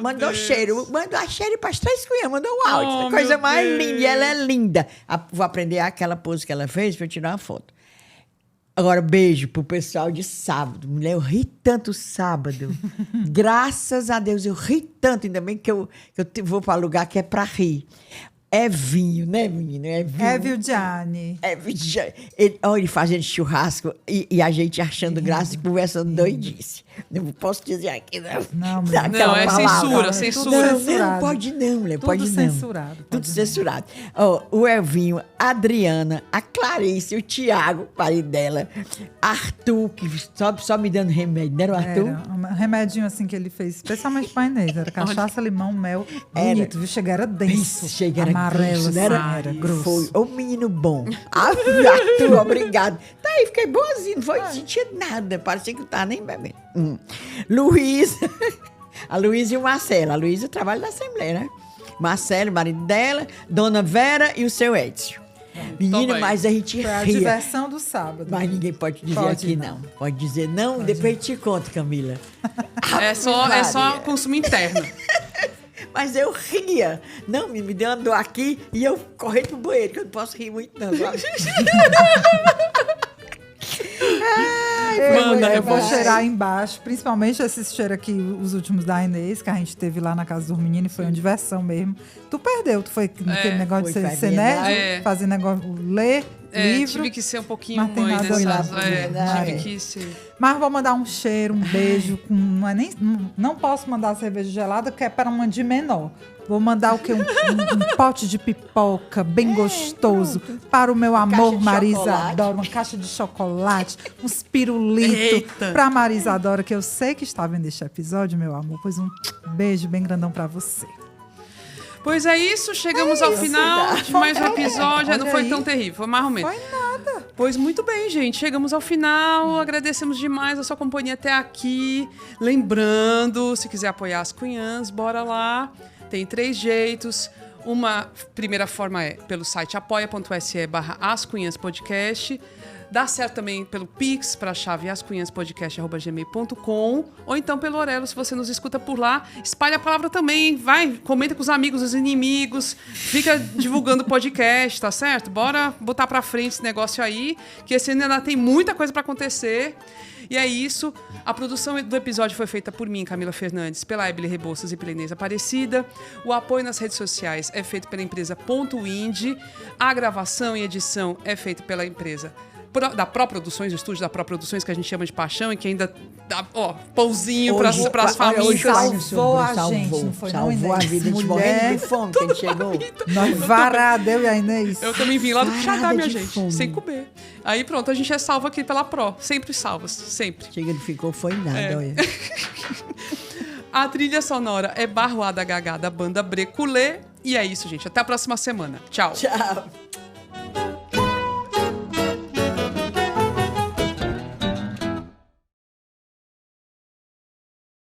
mandou cheiro. Mandou a cheiro para as 3 cunhas, mandou um áudio. Coisa mais linda. E ela é linda. Vou aprender aquela pose que ela fez para eu tirar uma foto. Agora, beijo pro pessoal de sábado. Mulher, eu ri tanto sábado. Graças a Deus, eu ri tanto. Ainda bem que eu vou para lugar que é para rir. É vinho, né, menina? É vinho. É Viudiane. Olha, ele fazendo churrasco e a gente achando graça e conversando doidice. Não posso dizer aqui, não. Não, não, é palavra. censura. Não, pode não, mulher, Tudo pode não. censurado. Tudo censurado. O Elvinho, a Adriana, a Clarice, o Tiago, pai dela, Arthur, que só me dando remédio, não era o Arthur? Era um remedinho assim que ele fez, especialmente para a Inês. Era cachaça, limão, mel. Bonito, viu? Chega, era denso. Chega, amarelo, grosso, era grosso. Foi. Ô, menino bom. Arthur, obrigado. Tá aí, fiquei boazinha, não foi sentir nada. Parecia que eu tava nem bebendo. Luísa, a Luísa e o Marcelo. A Luísa trabalha na Assembleia, né? Marcelo, o marido dela, Dona Vera e o seu Edson. Menina, mas a gente ria. Foi a diversão do sábado. Mas ninguém pode dizer aqui, não. Pode dizer não, depois eu te conto, Camila. É só consumo interno. Mas eu ria. Não, me deu uma dor aqui e eu corri pro banheiro, que eu não posso rir muito, não. Eu vou cheirar embaixo, principalmente esse cheiro aqui, os últimos da Inês, que a gente teve lá na casa dos meninos, foi uma diversão mesmo. Tu perdeu, tu foi naquele negócio de ser nerd, fazer negócio, ler livro. Tive que ser um pouquinho mãe nessas. Tive que ser. Mas vou mandar um cheiro, um beijo, não posso mandar cerveja gelada, que é para uma de menor. Vou mandar o quê? Um pote de pipoca bem gostoso para o meu amor Marisadora, uma caixa de chocolate, uns pirulitos para Marisadora, que eu sei que está vendo este episódio, meu amor. Pois um beijo bem grandão para você. Pois é isso, chegamos ao final de mais um episódio. Não foi tão terrível, foi mais ou menos. Foi nada. Pois muito bem, gente. Chegamos ao final. Agradecemos demais a sua companhia até aqui. Lembrando, se quiser apoiar as cunhãs, bora lá. Tem 3 jeitos. Uma primeira forma é pelo site apoia.se/ascunhaspodcast. Dá certo também pelo Pix para a chave ascunhaspodcast@gmail.com ou então pelo Orelo, se você nos escuta por lá. Espalha a palavra também, vai, comenta com os amigos, os inimigos, fica divulgando o podcast, tá certo? Bora botar para frente esse negócio aí, que esse ano ainda tem muita coisa para acontecer. E é isso. A produção do episódio foi feita por mim, Camila Fernandes, pela Ebele Rebouças e pela Inês Aparecida. O apoio nas redes sociais é feito pela empresa .ind. A gravação e edição é feita pela empresa da Pro Produções, o estúdio da Pro Produções, que a gente chama de paixão e que ainda dá pãozinho para as famílias. Salvou a gente, não foi salvou a vida de morrendo de fome que a gente chegou. Nós varada, eu e a Inês. Eu também vim lá do Quixadá, minha gente, fome. Sem comer. Aí pronto, a gente é salvo aqui pela Pro, sempre salvas, sempre. Chega, não ficou, foi nada, olha. A trilha sonora é Barroada Gagá, da banda Breculê. E é isso, gente. Até a próxima semana. Tchau. Tchau.